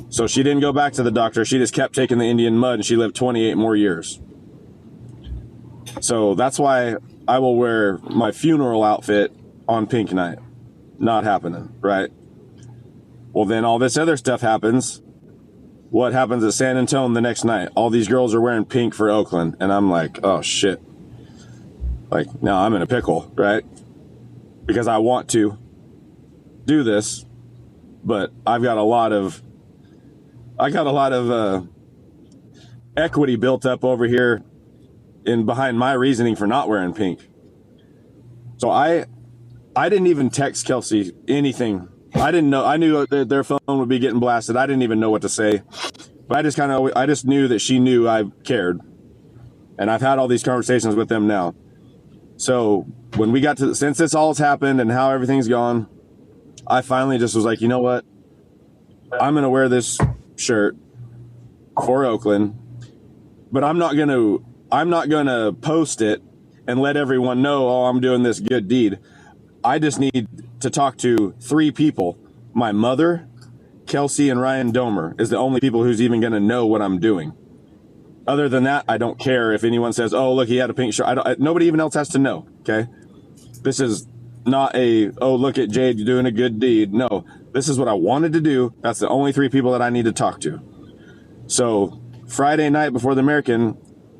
So she didn't go back to the doctor. She just kept taking the Indian mud, and she lived 28 more years. So that's why I will wear my funeral outfit on pink night. Not happening, right? Well, then all this other stuff happens. What happens at San Antonio the next night? All these girls are wearing pink for Oakland. And I'm like, oh, shit. Like, now I'm in a pickle, right? Because I want to do this, but I've got a lot of equity built up over here behind my reasoning for not wearing pink. So I didn't even text Kelsey anything. I didn't know. I knew that their phone would be getting blasted. I didn't even know what to say. But I just knew that she knew I cared. And I've had all these conversations with them now. So when we got since this all's happened and how everything's gone, I finally just was like, you know what? I'm going to wear this shirt for Oakland, but I'm not going to post it and let everyone know, oh, I'm doing this good deed. I just need to talk to 3 people. My mother, Kelsey, and Ryan Domer is the only people who's even going to know what I'm doing. Other than that, I don't care if anyone says, oh, look, he had a pink shirt. Nobody even else has to know, okay? This is not oh, look at Jade doing a good deed. No, this is what I wanted to do. That's the only 3 people that I need to talk to. So Friday night before the American,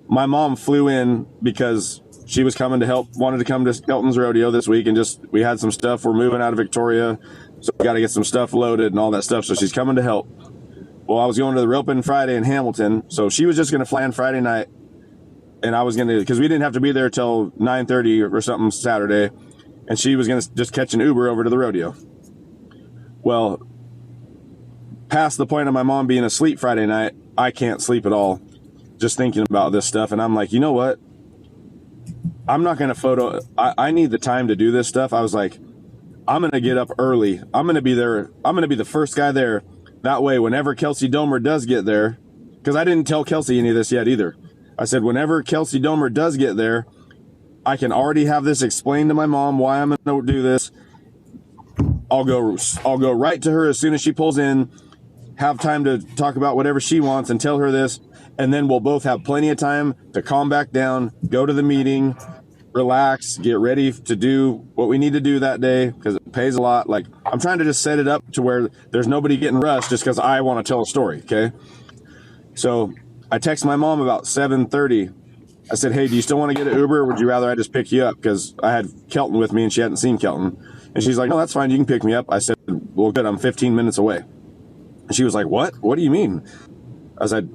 my mom flew in because she was coming to help, wanted to come to Kelton's rodeo this week, and we had some stuff. We're moving out of Victoria, so we got to get some stuff loaded and all that stuff. So she's coming to help. Well, I was going to the roping Friday in Hamilton, so she was just going to fly in Friday night, and I was going to, because we didn't have to be there till 9:30 or something Saturday, and she was going to just catch an Uber over to the rodeo. Well, past the point of my mom being asleep Friday night, I can't sleep at all just thinking about this stuff, and I'm like, you know what? I'm not going to I need the time to do this stuff. I was like, I'm going to get up early. I'm going to be there. I'm going to be the first guy there. That way, whenever Kelsey Domer does get there, because I didn't tell Kelsey any of this yet either. I said, whenever Kelsey Domer does get there, I can already have this explained to my mom why I'm going to do this. I'll go right to her as soon as she pulls in, have time to talk about whatever she wants and tell her this. And then we'll both have plenty of time to calm back down, go to the meeting, relax, get ready to do what we need to do that day, because it pays a lot. Like, I'm trying to just set it up to where there's nobody getting rushed just because I want to tell a story, okay? So I text my mom about 7:30. I said, hey, do you still want to get an Uber, or would you rather I just pick you up? Because I had Kelton with me and she hadn't seen Kelton. And she's like, no, that's fine. You can pick me up. I said, well, good. I'm 15 minutes away. And she was like, what? What do you mean? I said,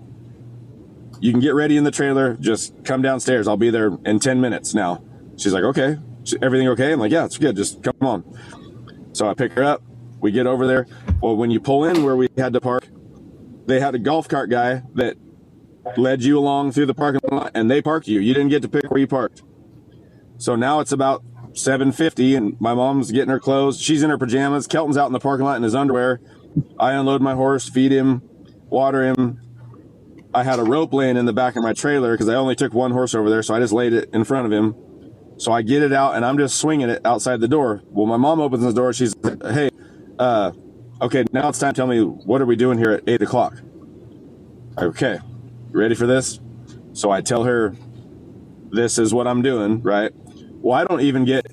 you can get ready in the trailer. Just come downstairs. I'll be there in 10 minutes now. She's like, okay. Everything okay? I'm like, yeah, it's good. Just come on. So I pick her up. We get over there. Well, when you pull in where we had to park, they had a golf cart guy that led you along through the parking lot, and they parked you. You didn't get to pick where you parked. So now it's about 7:50, and my mom's getting her clothes. She's in her pajamas. Kelton's out in the parking lot in his underwear. I unload my horse, feed him, water him. I had a rope laying in the back of my trailer because I only took one horse over there, so I just laid it in front of him. So I get it out, and I'm just swinging it outside the door. Well, my mom opens the door. She's like, hey, okay, now it's time to tell me, what are we doing here at 8 o'clock? Okay, you ready for this? So I tell her, this is what I'm doing, right? Well, I don't even get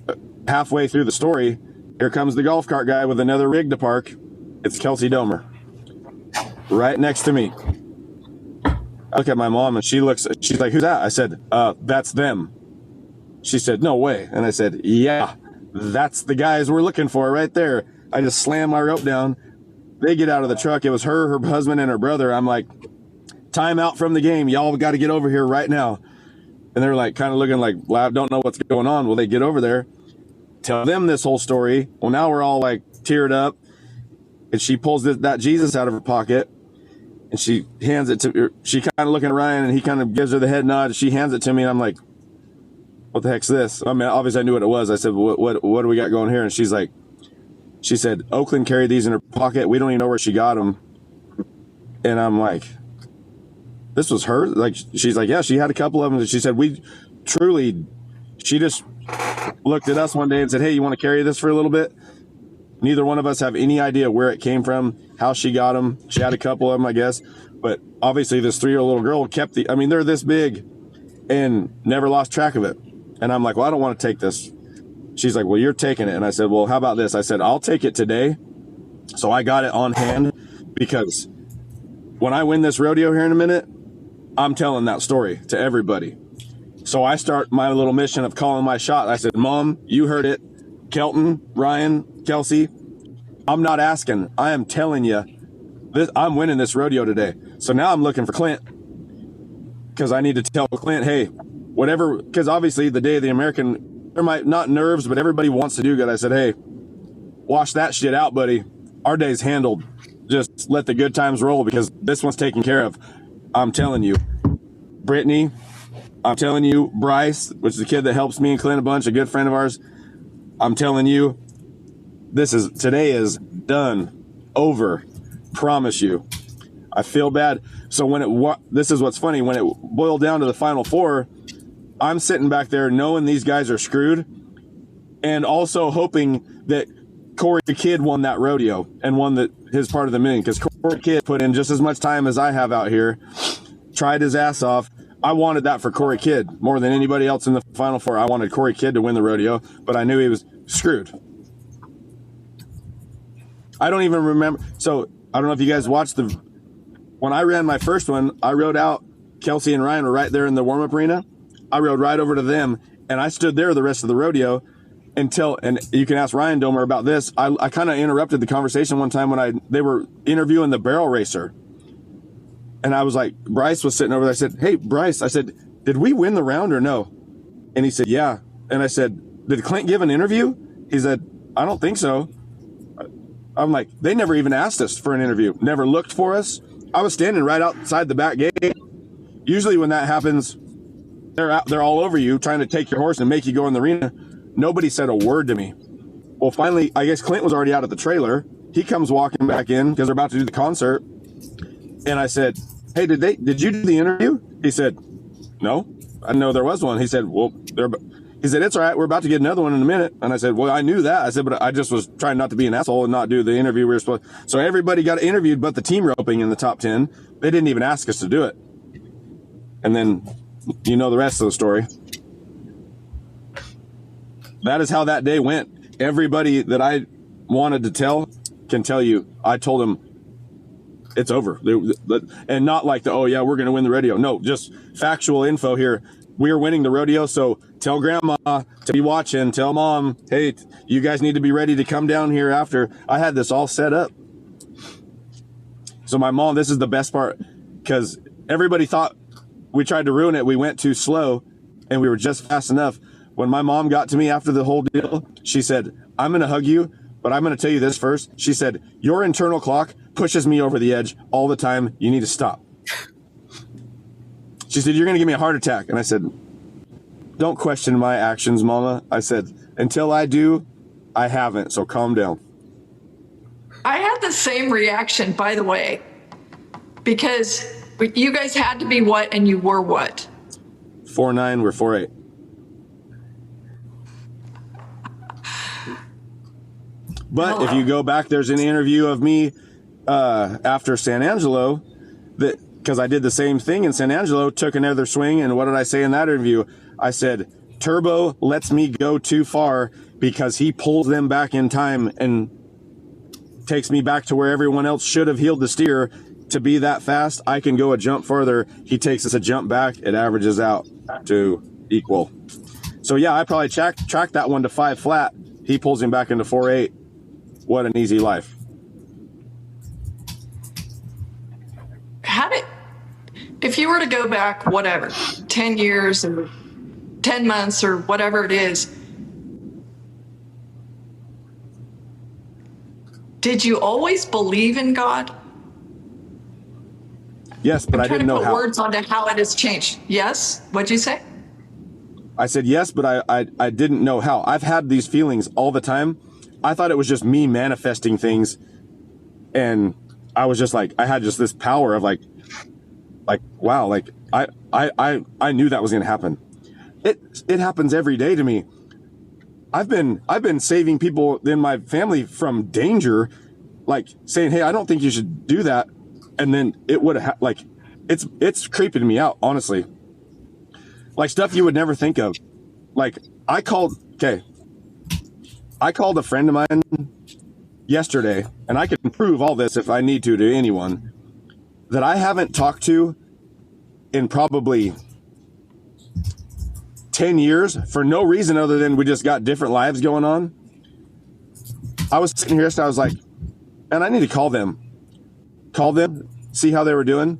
halfway through the story. Here comes the golf cart guy with another rig to park. It's Kelsey Domer, right next to me. I look at my mom, and she's like, who's that? I said, that's them. She said, no way. And I said, yeah, that's the guys we're looking for right there. I just slammed my rope down. They get out of the truck. It was her husband, and her brother. I'm like, time out from the game. Y'all got to get over here right now. And they're like, kind of looking like, well, I don't know what's going on. Well, they get over there, tell them this whole story. Well, now we're all like teared up. And she pulls that Jesus out of her pocket, and she hands it to her. She kind of looking at Ryan, and he kind of gives her the head nod. She hands it to me, and I'm like, what the heck's this? I mean, obviously I knew what it was. I said, what do we got going here? And she said, Oakland carried these in her pocket. We don't even know where she got them. And I'm like, this was her? Like, she's like, yeah, she had a couple of them. And she said, she just looked at us one day and said, hey, you want to carry this for a little bit? Neither one of us have any idea where it came from, how she got them. She had a couple of them, I guess. But obviously this 3-year-old little girl kept they're this big and never lost track of it. And I'm like, well, I don't want to take this. She's like, well, you're taking it. And I said, well, how about this? I said, I'll take it today. So I got it on hand, because when I win this rodeo here in a minute, I'm telling that story to everybody. So I start my little mission of calling my shot. I said, Mom, you heard it. Kelton, Ryan, Kelsey, I'm not asking. I am telling you, I'm winning this rodeo today. So now I'm looking for Clint, because I need to tell Clint, hey, whatever, because obviously the day of the American, there might not nerves, but everybody wants to do good. I said, hey, wash that shit out, buddy. Our day's handled. Just let the good times roll, because this one's taken care of. I'm telling you. Brittany, I'm telling you. Bryce, which is the kid that helps me and Clint a bunch, a good friend of ours. I'm telling you, today is done, over, promise you. I feel bad. So this is what's funny, when it boiled down to the final four, I'm sitting back there knowing these guys are screwed, and also hoping that Corey the Kid won that rodeo and won his part of the million, because Corey the Kid put in just as much time as I have out here, tried his ass off. I wanted that for Corey Kidd more than anybody else in the final four. I wanted Corey Kidd to win the rodeo, but I knew he was screwed. I don't even remember. So I don't know if you guys watched when I ran my first one, I rode out, Kelsey and Ryan were right there in the warm-up arena. I rode right over to them, and I stood there the rest of the rodeo and you can ask Ryan Domer about this. I kind of interrupted the conversation one time when they were interviewing the barrel racer. And I was like, Bryce was sitting over there. I said, hey, Bryce, I said, did we win the round or no? And he said, yeah. And I said, did Clint give an interview? He said, I don't think so. I'm like, they never even asked us for an interview. Never looked for us. I was standing right outside the back gate. Usually when that happens, they're all over you trying to take your horse and make you go in the arena. Nobody said a word to me. Well, finally, I guess Clint was already out of the trailer. He comes walking back in because they're about to do the concert. And I said, hey, did you do the interview? He said, no, I didn't know there was one. He said, he said, it's all right. We're about to get another one in a minute. And I said, well, I knew that. I said, but I just was trying not to be an asshole and not do the interview we were supposed to. So everybody got interviewed, but the team roping in the top 10, they didn't even ask us to do it. And then you know the rest of the story. That is how that day went. Everybody that I wanted to tell can tell you, I told them, it's over. And not like oh yeah, we're going to win the rodeo. No, just factual info here. We're winning the rodeo, so tell grandma to be watching. Tell mom, hey, you guys need to be ready to come down here after. I had this all set up. So my mom, this is the best part, because everybody thought we tried to ruin it. We went too slow, and we were just fast enough. When my mom got to me after the whole deal, she said, I'm going to hug you, but I'm going to tell you this first. She said, your internal clock pushes me over the edge all the time. You need to stop. She said, you're going to give me a heart attack. And I said, don't question my actions, Mama. I said, until I do, I haven't. So calm down. I had the same reaction, by the way, because you guys had to be what and you were what? 4'9", we're 4'8". But if you go back, there's an interview of me after San Angelo, because I did the same thing in San Angelo, took another swing, and what did I say in that interview? I said, Turbo lets me go too far because he pulls them back in time and takes me back to where everyone else should have heeled the steer. To be that fast, I can go a jump further. He takes us a jump back. It averages out to equal. So yeah, I probably tracked that one to 5 flat. He pulls him back into 4.8. What an easy life. If you were to go back, whatever, 10 years or 10 months or whatever it is, did you always believe in God? Yes, but I didn't know how. I'm trying to put words onto how it has changed. Yes? What'd you say? I said yes, but I didn't know how. I've had these feelings all the time. I thought it was just me manifesting things, and I was just like, I had just this power of like wow, like I knew that was going to happen. It happens every day to me. I've been saving people in my family from danger, like saying, hey, I don't think you should do that, and then it would have it's creeping me out, honestly. Like stuff you would never think of. Like I called a friend of mine yesterday, and I can prove all this if I need to anyone, that I haven't talked to in probably 10 years for no reason other than we just got different lives going on. I was sitting here, so I was like, man, I need to call them, see how they were doing.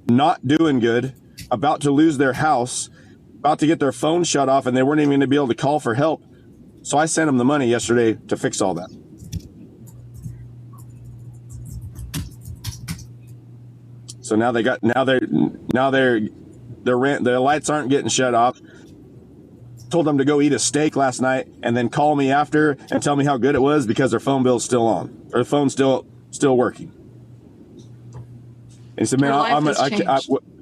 Not doing good, about to lose their house, about to get their phone shut off, and they weren't even going to be able to call for help. So I sent them the money yesterday to fix all that. So now their lights aren't getting shut off. told them to go eat a steak last night and then call me after and tell me how good it was because their phone bill's still on, or the phone's still working. And he said, man,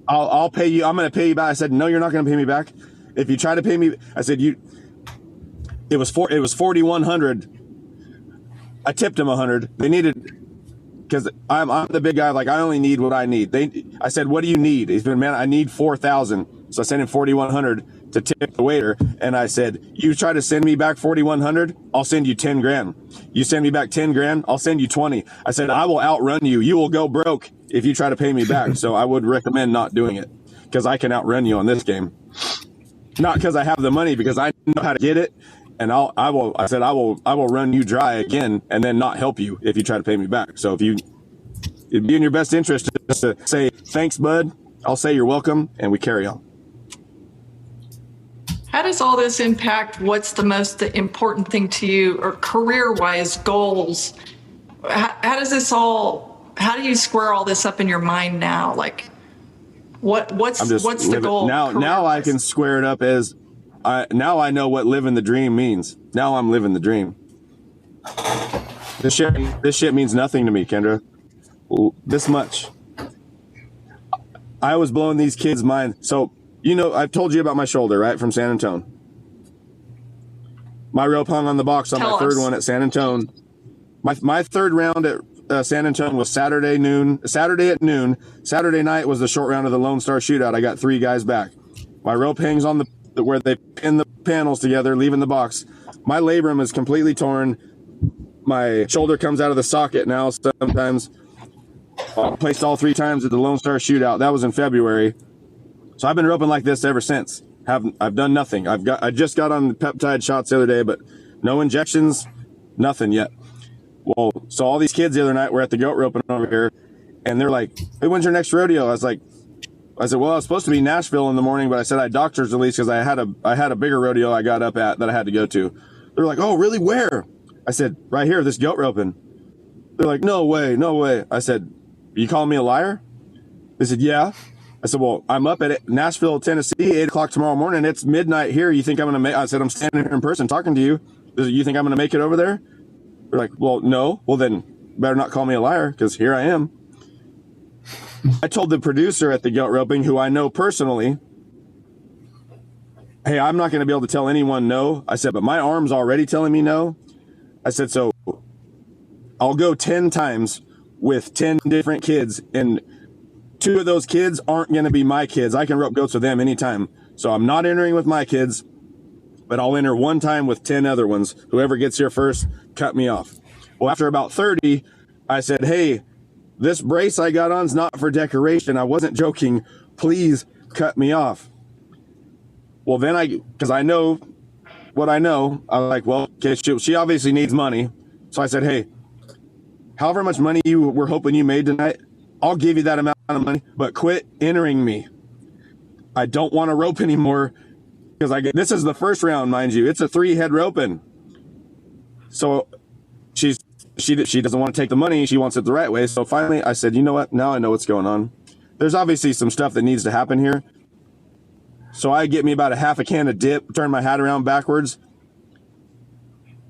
I'll pay you. I'm going to pay you back. I said, no, you're not going to pay me back. If you try to pay me, I said, it was 4,100. I tipped him 100. They needed, because I'm the big guy. Like, I only need what I need. I said, what do you need? He's been, man, I need 4,000. So I sent him 4,100 to tip the waiter. And I said, you try to send me back 4,100, I'll send you 10 grand. You send me back 10 grand, I'll send you 20. I said, I will outrun you. You will go broke if you try to pay me back. So I would recommend not doing it, because I can outrun you on this game. Not because I have the money, because I know how to get it. And I will run you dry again and then not help you if you try to pay me back. So it'd be in your best interest just to say, thanks, bud. I'll say you're welcome, and we carry on. How does all this impact what's the most important thing to you, or career-wise goals? How do you square all this up in your mind now? Like, what's the goal? Now I can square it up as, now I know what living the dream means. Now I'm living the dream. This shit means nothing to me, Kendra. This much. I was blowing these kids' mind. So, I've told you about my shoulder, right, from San Antonio. My rope hung on the box on my third one at San Antonio. My third round at San Antonio was Saturday at noon. Saturday night was the short round of the Lone Star Shootout. I got 3 guys back. My rope hangs on where they pin the panels together, leaving the box. My labrum is completely torn. My shoulder comes out of the socket now sometimes. Placed all 3 times at the Lone Star Shootout. That was in February. So I've been roping like this ever since. I've done nothing. I just got on the peptide shots the other day, but no injections, nothing yet. Well, so all these kids the other night were at the goat roping over here, and they're like, hey, when's your next rodeo? I said, well, I was supposed to be in Nashville in the morning, but I said I had doctor's release because I had a bigger rodeo I got up at that I had to go to. They're like, oh, really? Where? I said, right here, this goat roping. They're like, no way. I said, you calling me a liar? They said, yeah. I said, well, I'm up at Nashville, Tennessee, 8 o'clock tomorrow morning. It's midnight here. You think I'm going to make, I said, I'm standing here in person talking to you. They said, you think I'm going to make it over there? They're like, well, no. Well, then better not call me a liar, because here I am. I told the producer at the goat roping, who I know personally, hey, I'm not going to be able to tell anyone no. I said, but my arm's already telling me no. I said, so I'll go 10 times with 10 different kids, and 2 of those kids aren't going to be my kids. I can rope goats with them anytime. So I'm not entering with my kids, but I'll enter 1 time with 10 other ones. Whoever gets here first, cut me off. Well, after about 30, I said, hey, this brace I got on is not for decoration. I wasn't joking. Please cut me off. Well, then because I know what I know, I was like, well, okay, she obviously needs money. So I said, hey, however much money you were hoping you made tonight, I'll give you that amount of money, but quit entering me. I don't want to rope anymore, because this is the first round, mind you. It's a 3-head roping. So she doesn't want to take the money. She wants it the right way. So finally I said, you know what? Now I know what's going on. There's obviously some stuff that needs to happen here. So I get me about a half a can of dip, turn my hat around backwards.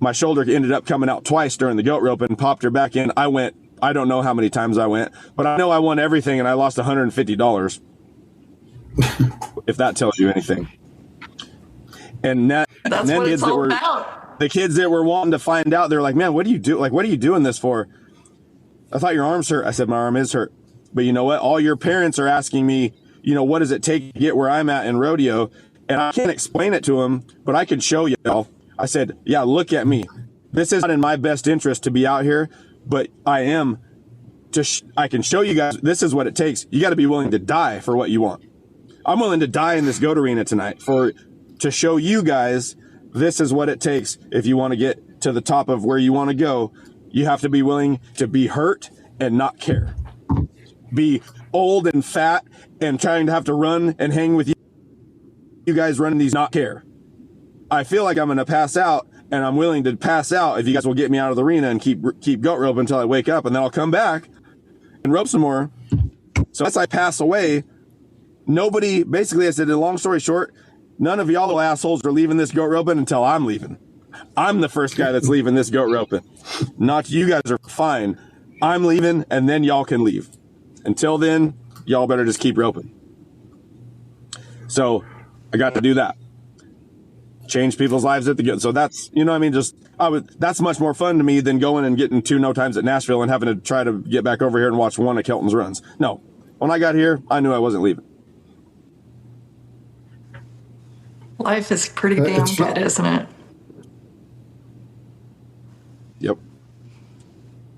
My shoulder ended up coming out twice during the goat rope and popped her back in. I don't know how many times I went, but I know I won everything, and I lost $150. If that tells you anything. And then kids that were the kids that were wanting to find out, they're like, man, what do you do? Like, what are you doing this for? I thought your arm's hurt. I said, my arm is hurt. But you know what? All your parents are asking me, what does it take to get where I'm at in rodeo? And I can't explain it to them, but I can show y'all. I said, yeah, look at me. This is not in my best interest to be out here, but I am I can show you guys, this is what it takes. You got to be willing to die for what you want. I'm willing to die in this goat arena tonight to show you guys this is what it takes. If you want to get to the top of where you want to go, you have to be willing to be hurt and not care. Be old and fat and trying to have to run and hang with you guys running these, not care. I feel like I'm going to pass out, and I'm willing to pass out if you guys will get me out of the arena and keep goat rope until I wake up, and then I'll come back and rope some more. So as I pass away, basically I said, long story short, None of y'all assholes are leaving this goat roping until I'm leaving. I'm the first guy that's leaving this goat roping. Not you guys are fine. I'm leaving, and then y'all can leave. Until then, y'all better just keep roping. So I got to do that. Change people's lives at the goat. So that's, that's much more fun to me than going and getting 2 no times at Nashville and having to try to get back over here and watch one of Kelton's runs. No, when I got here, I knew I wasn't leaving. Life is pretty damn good, isn't it? Yep.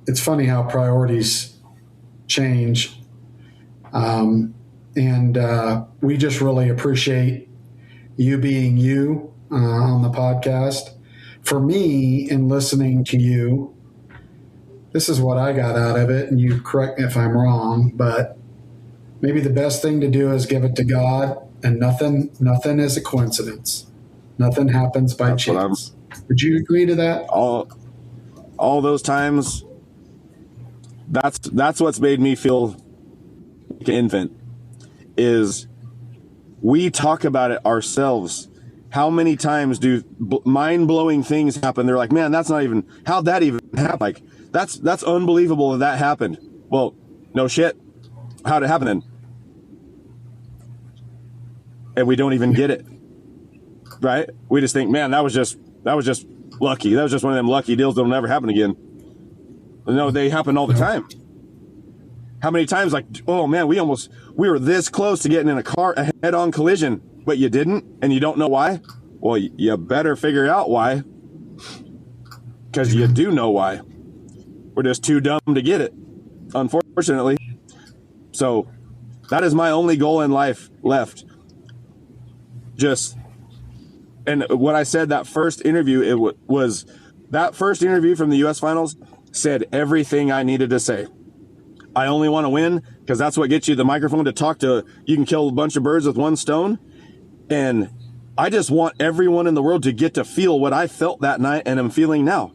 It's funny how priorities change. We just really appreciate you being you on the podcast. For me, in listening to you, this is what I got out of it, and you correct me if I'm wrong, but maybe the best thing to do is give it to God, and nothing is a coincidence. Nothing happens by chance. Would you agree to that? All those times, that's what's made me feel like an infant, is we talk about it ourselves. How many times do mind-blowing things happen? They're like, man, that's not even, how'd that even happen? Like, that's unbelievable that happened. Well, no shit. How'd it happen then? And we don't even get it, right? We just think, man, that was just lucky. That was just one of them lucky deals that'll never happen again. No, they happen all the time. How many times, like, oh man, we were this close to getting in a head-on collision, but you didn't, and you don't know why? Well, you better figure out why, because you do know why. We're just too dumb to get it, unfortunately. So that is my only goal in life left. And what I said, that first interview, was that first interview from the U.S. finals said everything I needed to say. I only want to win because that's what gets you the microphone to talk to. You can kill a bunch of birds with one stone. And I just want everyone in the world to get to feel what I felt that night and am feeling now.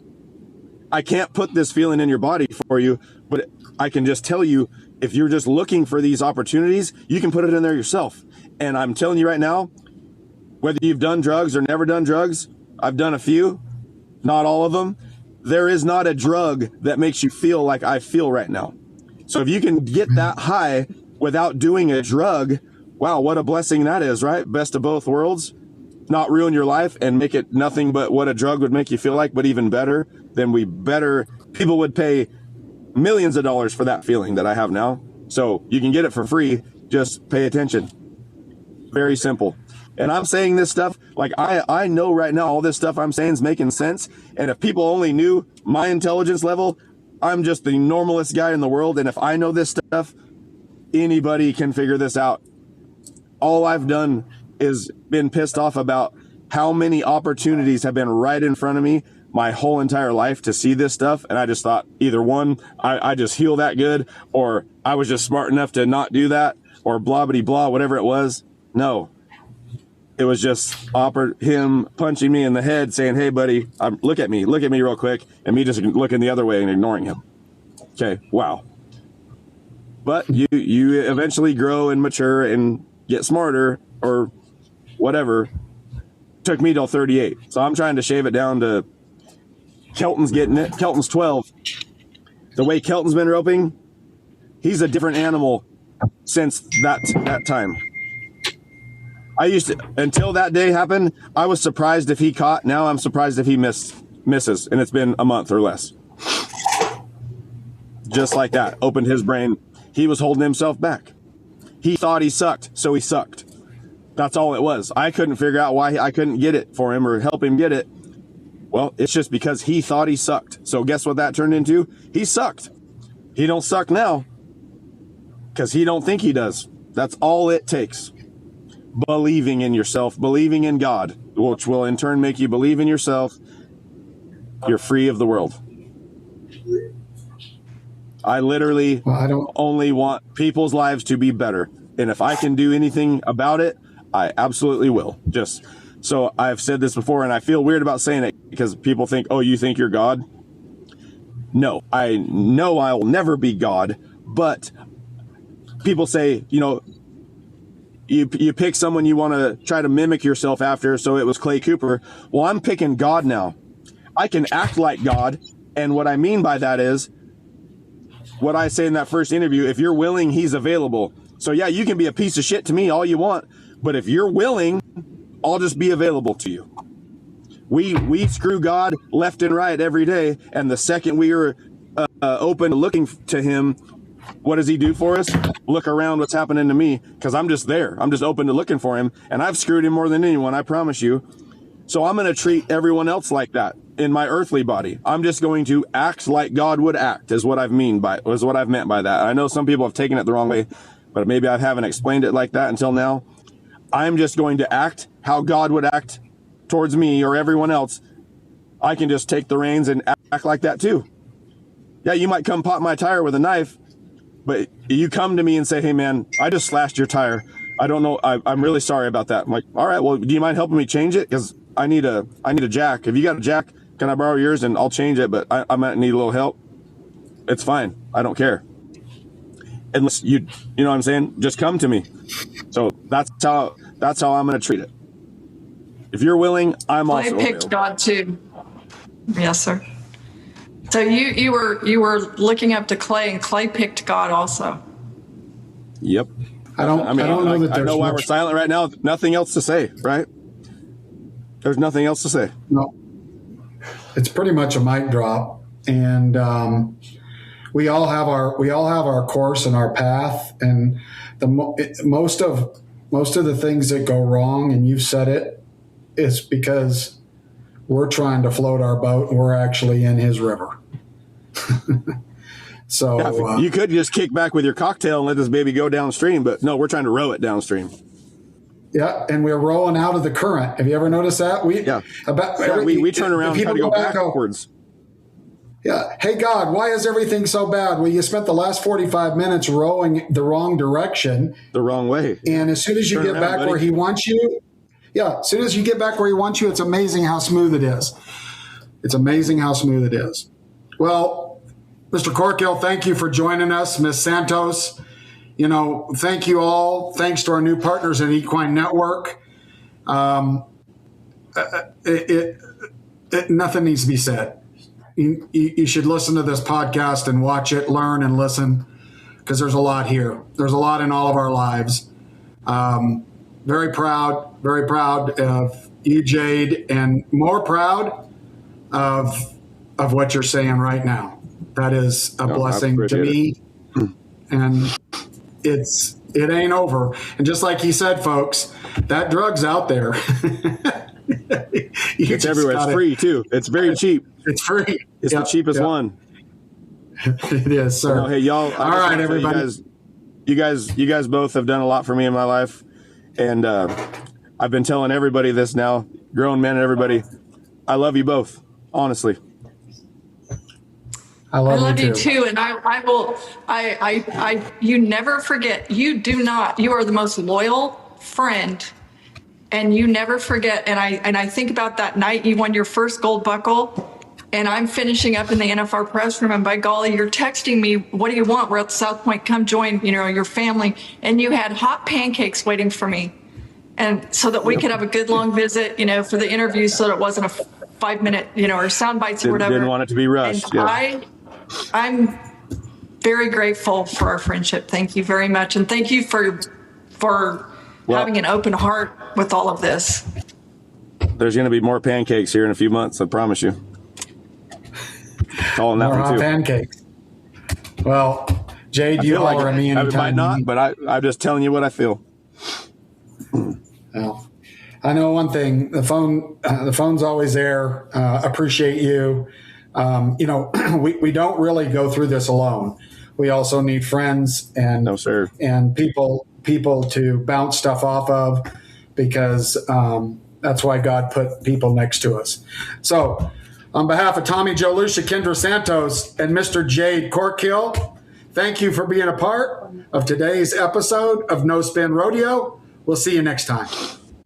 I can't put this feeling in your body for you, but I can just tell you, if you're just looking for these opportunities, you can put it in there yourself. And I'm telling you right now, whether you've done drugs or never done drugs, I've done a few, not all of them. There is not a drug that makes you feel like I feel right now. So if you can get that high without doing a drug, wow, what a blessing that is, right? Best of both worlds. Not ruin your life and make it nothing but what a drug would make you feel like, but even better, people would pay millions of dollars for that feeling that I have now. So you can get it for free. Just pay attention. Very simple. And I'm saying this stuff, like I know right now all this stuff I'm saying is making sense. And if people only knew my intelligence level, I'm just the normalest guy in the world. And if I know this stuff, anybody can figure this out. All I've done is been pissed off about how many opportunities have been right in front of me my whole entire life to see this stuff. And I just thought either one, I just heal that good, or I was just smart enough to not do that, or blah, blah, blah, whatever it was. No. It was just him punching me in the head saying, hey, buddy, look at me real quick. And me just looking the other way and ignoring him. Okay, wow. But you eventually grow and mature and get smarter or whatever. Took me till 38. So I'm trying to shave it down to Kelton's getting it. Kelton's 12. The way Kelton's been roping, he's a different animal since that time. Until that day happened, I was surprised if he caught. Now I'm surprised if he misses, and it's been a month or less. Just like that, opened his brain. He was holding himself back. He thought he sucked, so he sucked. That's all it was. I couldn't figure out why I couldn't get it for him or help him get it. Well, it's just because he thought he sucked. So guess what that turned into? He sucked. He don't suck now because he don't think he does. That's all it takes. Believing in yourself, believing in God, which will in turn make you believe in yourself. You're free of the world. I literally only want people's lives to be better. And if I can do anything about it, I absolutely will. Just so I've said this before, and I feel weird about saying it because people think, oh, you think you're God? No, I know I will never be God, but people say, you pick someone you want to try to mimic yourself after. So it was Clay Cooper. Well, I'm picking God now. I can act like God. And what I mean by that is what I say in that first interview. If you're willing, he's available. So yeah, you can be a piece of shit to me all you want. But if you're willing, I'll just be available to you. We screw God left and right every day. And the second we are open to looking to him, what does he do for us? Look around what's happening to me, because I'm just there. I'm just open to looking for him. And I've screwed him more than anyone, I promise you. So I'm going to treat everyone else like that in my earthly body. I'm just going to act like God would act, is what I've meant by that. I know some people have taken it the wrong way, but maybe I haven't explained it like that until now. I'm just going to act how God would act towards me or everyone else. I can just take the reins and act like that too. Yeah, you might come pop my tire with a knife, but you come to me and say, hey man, I just slashed your tire. I don't know. I'm really sorry about that. I'm like, all right, well, do you mind helping me change it? Because I need a jack. If you got a jack, can I borrow yours and I'll change it? But I might need a little help. It's fine. I don't care. Unless you know what I'm saying? Just come to me. So that's how I'm going to treat it. If you're willing, I'm also available. I picked God too. Yes, sir. So you were looking up to Clay, and Clay picked God also. Yep. I don't know that there's I know why we're silent right now. Nothing else to say, right? There's nothing else to say. No. It's pretty much a mic drop, and we all have our course and our path, and most of the things that go wrong, and you've said it, is because we're trying to float our boat and we're actually in his river. So yeah, you could just kick back with your cocktail and let this baby go downstream, but no, we're trying to row it downstream. Yeah, and we're rowing out of the current. Have you ever noticed that? We turn around and try to go backwards. Yeah. Hey, God, why is everything so bad? Well, you spent the last 45 minutes rowing the wrong direction. The wrong way. And as soon as you get back where he wants you, as soon as you get back where he wants you, it's amazing how smooth it is. It's amazing how smooth it is. Well, Mr. Corkill, thank you for joining us. Ms. Santos, thank you all. Thanks to our new partners at Equine Network. Nothing needs to be said. You should listen to this podcast and watch it, learn and listen, because there's a lot here. There's a lot in all of our lives. Very proud of you, Jade, and more proud of what you're saying right now. That is a blessing to me. And it ain't over. And just like he said, folks, that drug's out there. It's everywhere. It's free too. It's very cheap. It's free. It's the cheapest one. It is, sir. Hey, y'all. All right, everybody. You guys both have done a lot for me in my life. And I've been telling everybody this now, grown men and everybody, I love you both, honestly. I love you too. And I will, you never forget, you are the most loyal friend, and you never forget. And I think about that night you won your first gold buckle, and I'm finishing up in the NFR press room, and by golly, you're texting me, what do you want? We're at South Point, come join, your family. And you had hot pancakes waiting for me. And so that we could have a good long visit, for the interview, so that it wasn't a 5-minute, or sound bites or whatever. Didn't want it to be rushed. And I'm very grateful for our friendship. Thank you very much. And thank you for having an open heart with all of this. There's going to be more pancakes here in a few months, I promise you. All in that one too. Pancakes. Well, Jade, you holler at me anytime. I might not, but I'm just telling you what I feel. Well, I know one thing. The phone's always there. Appreciate you. We don't really go through this alone. We also need friends and and people to bounce stuff off of, because that's why God put people next to us. So, on behalf of Tommy Joe Lucia, Kendra Santos, and Mr. Jade Corkill, thank you for being a part of today's episode of No Spin Rodeo. We'll see you next time.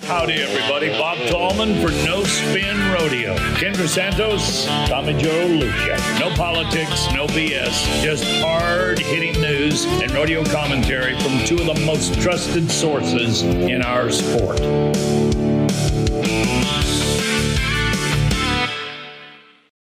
Howdy, everybody. Bob Tallman for No Spin Rodeo. Kendra Santos, Tommy Joe Lucia. No politics, no BS, just hard-hitting news news and rodeo commentary from two of the most trusted sources in our sport.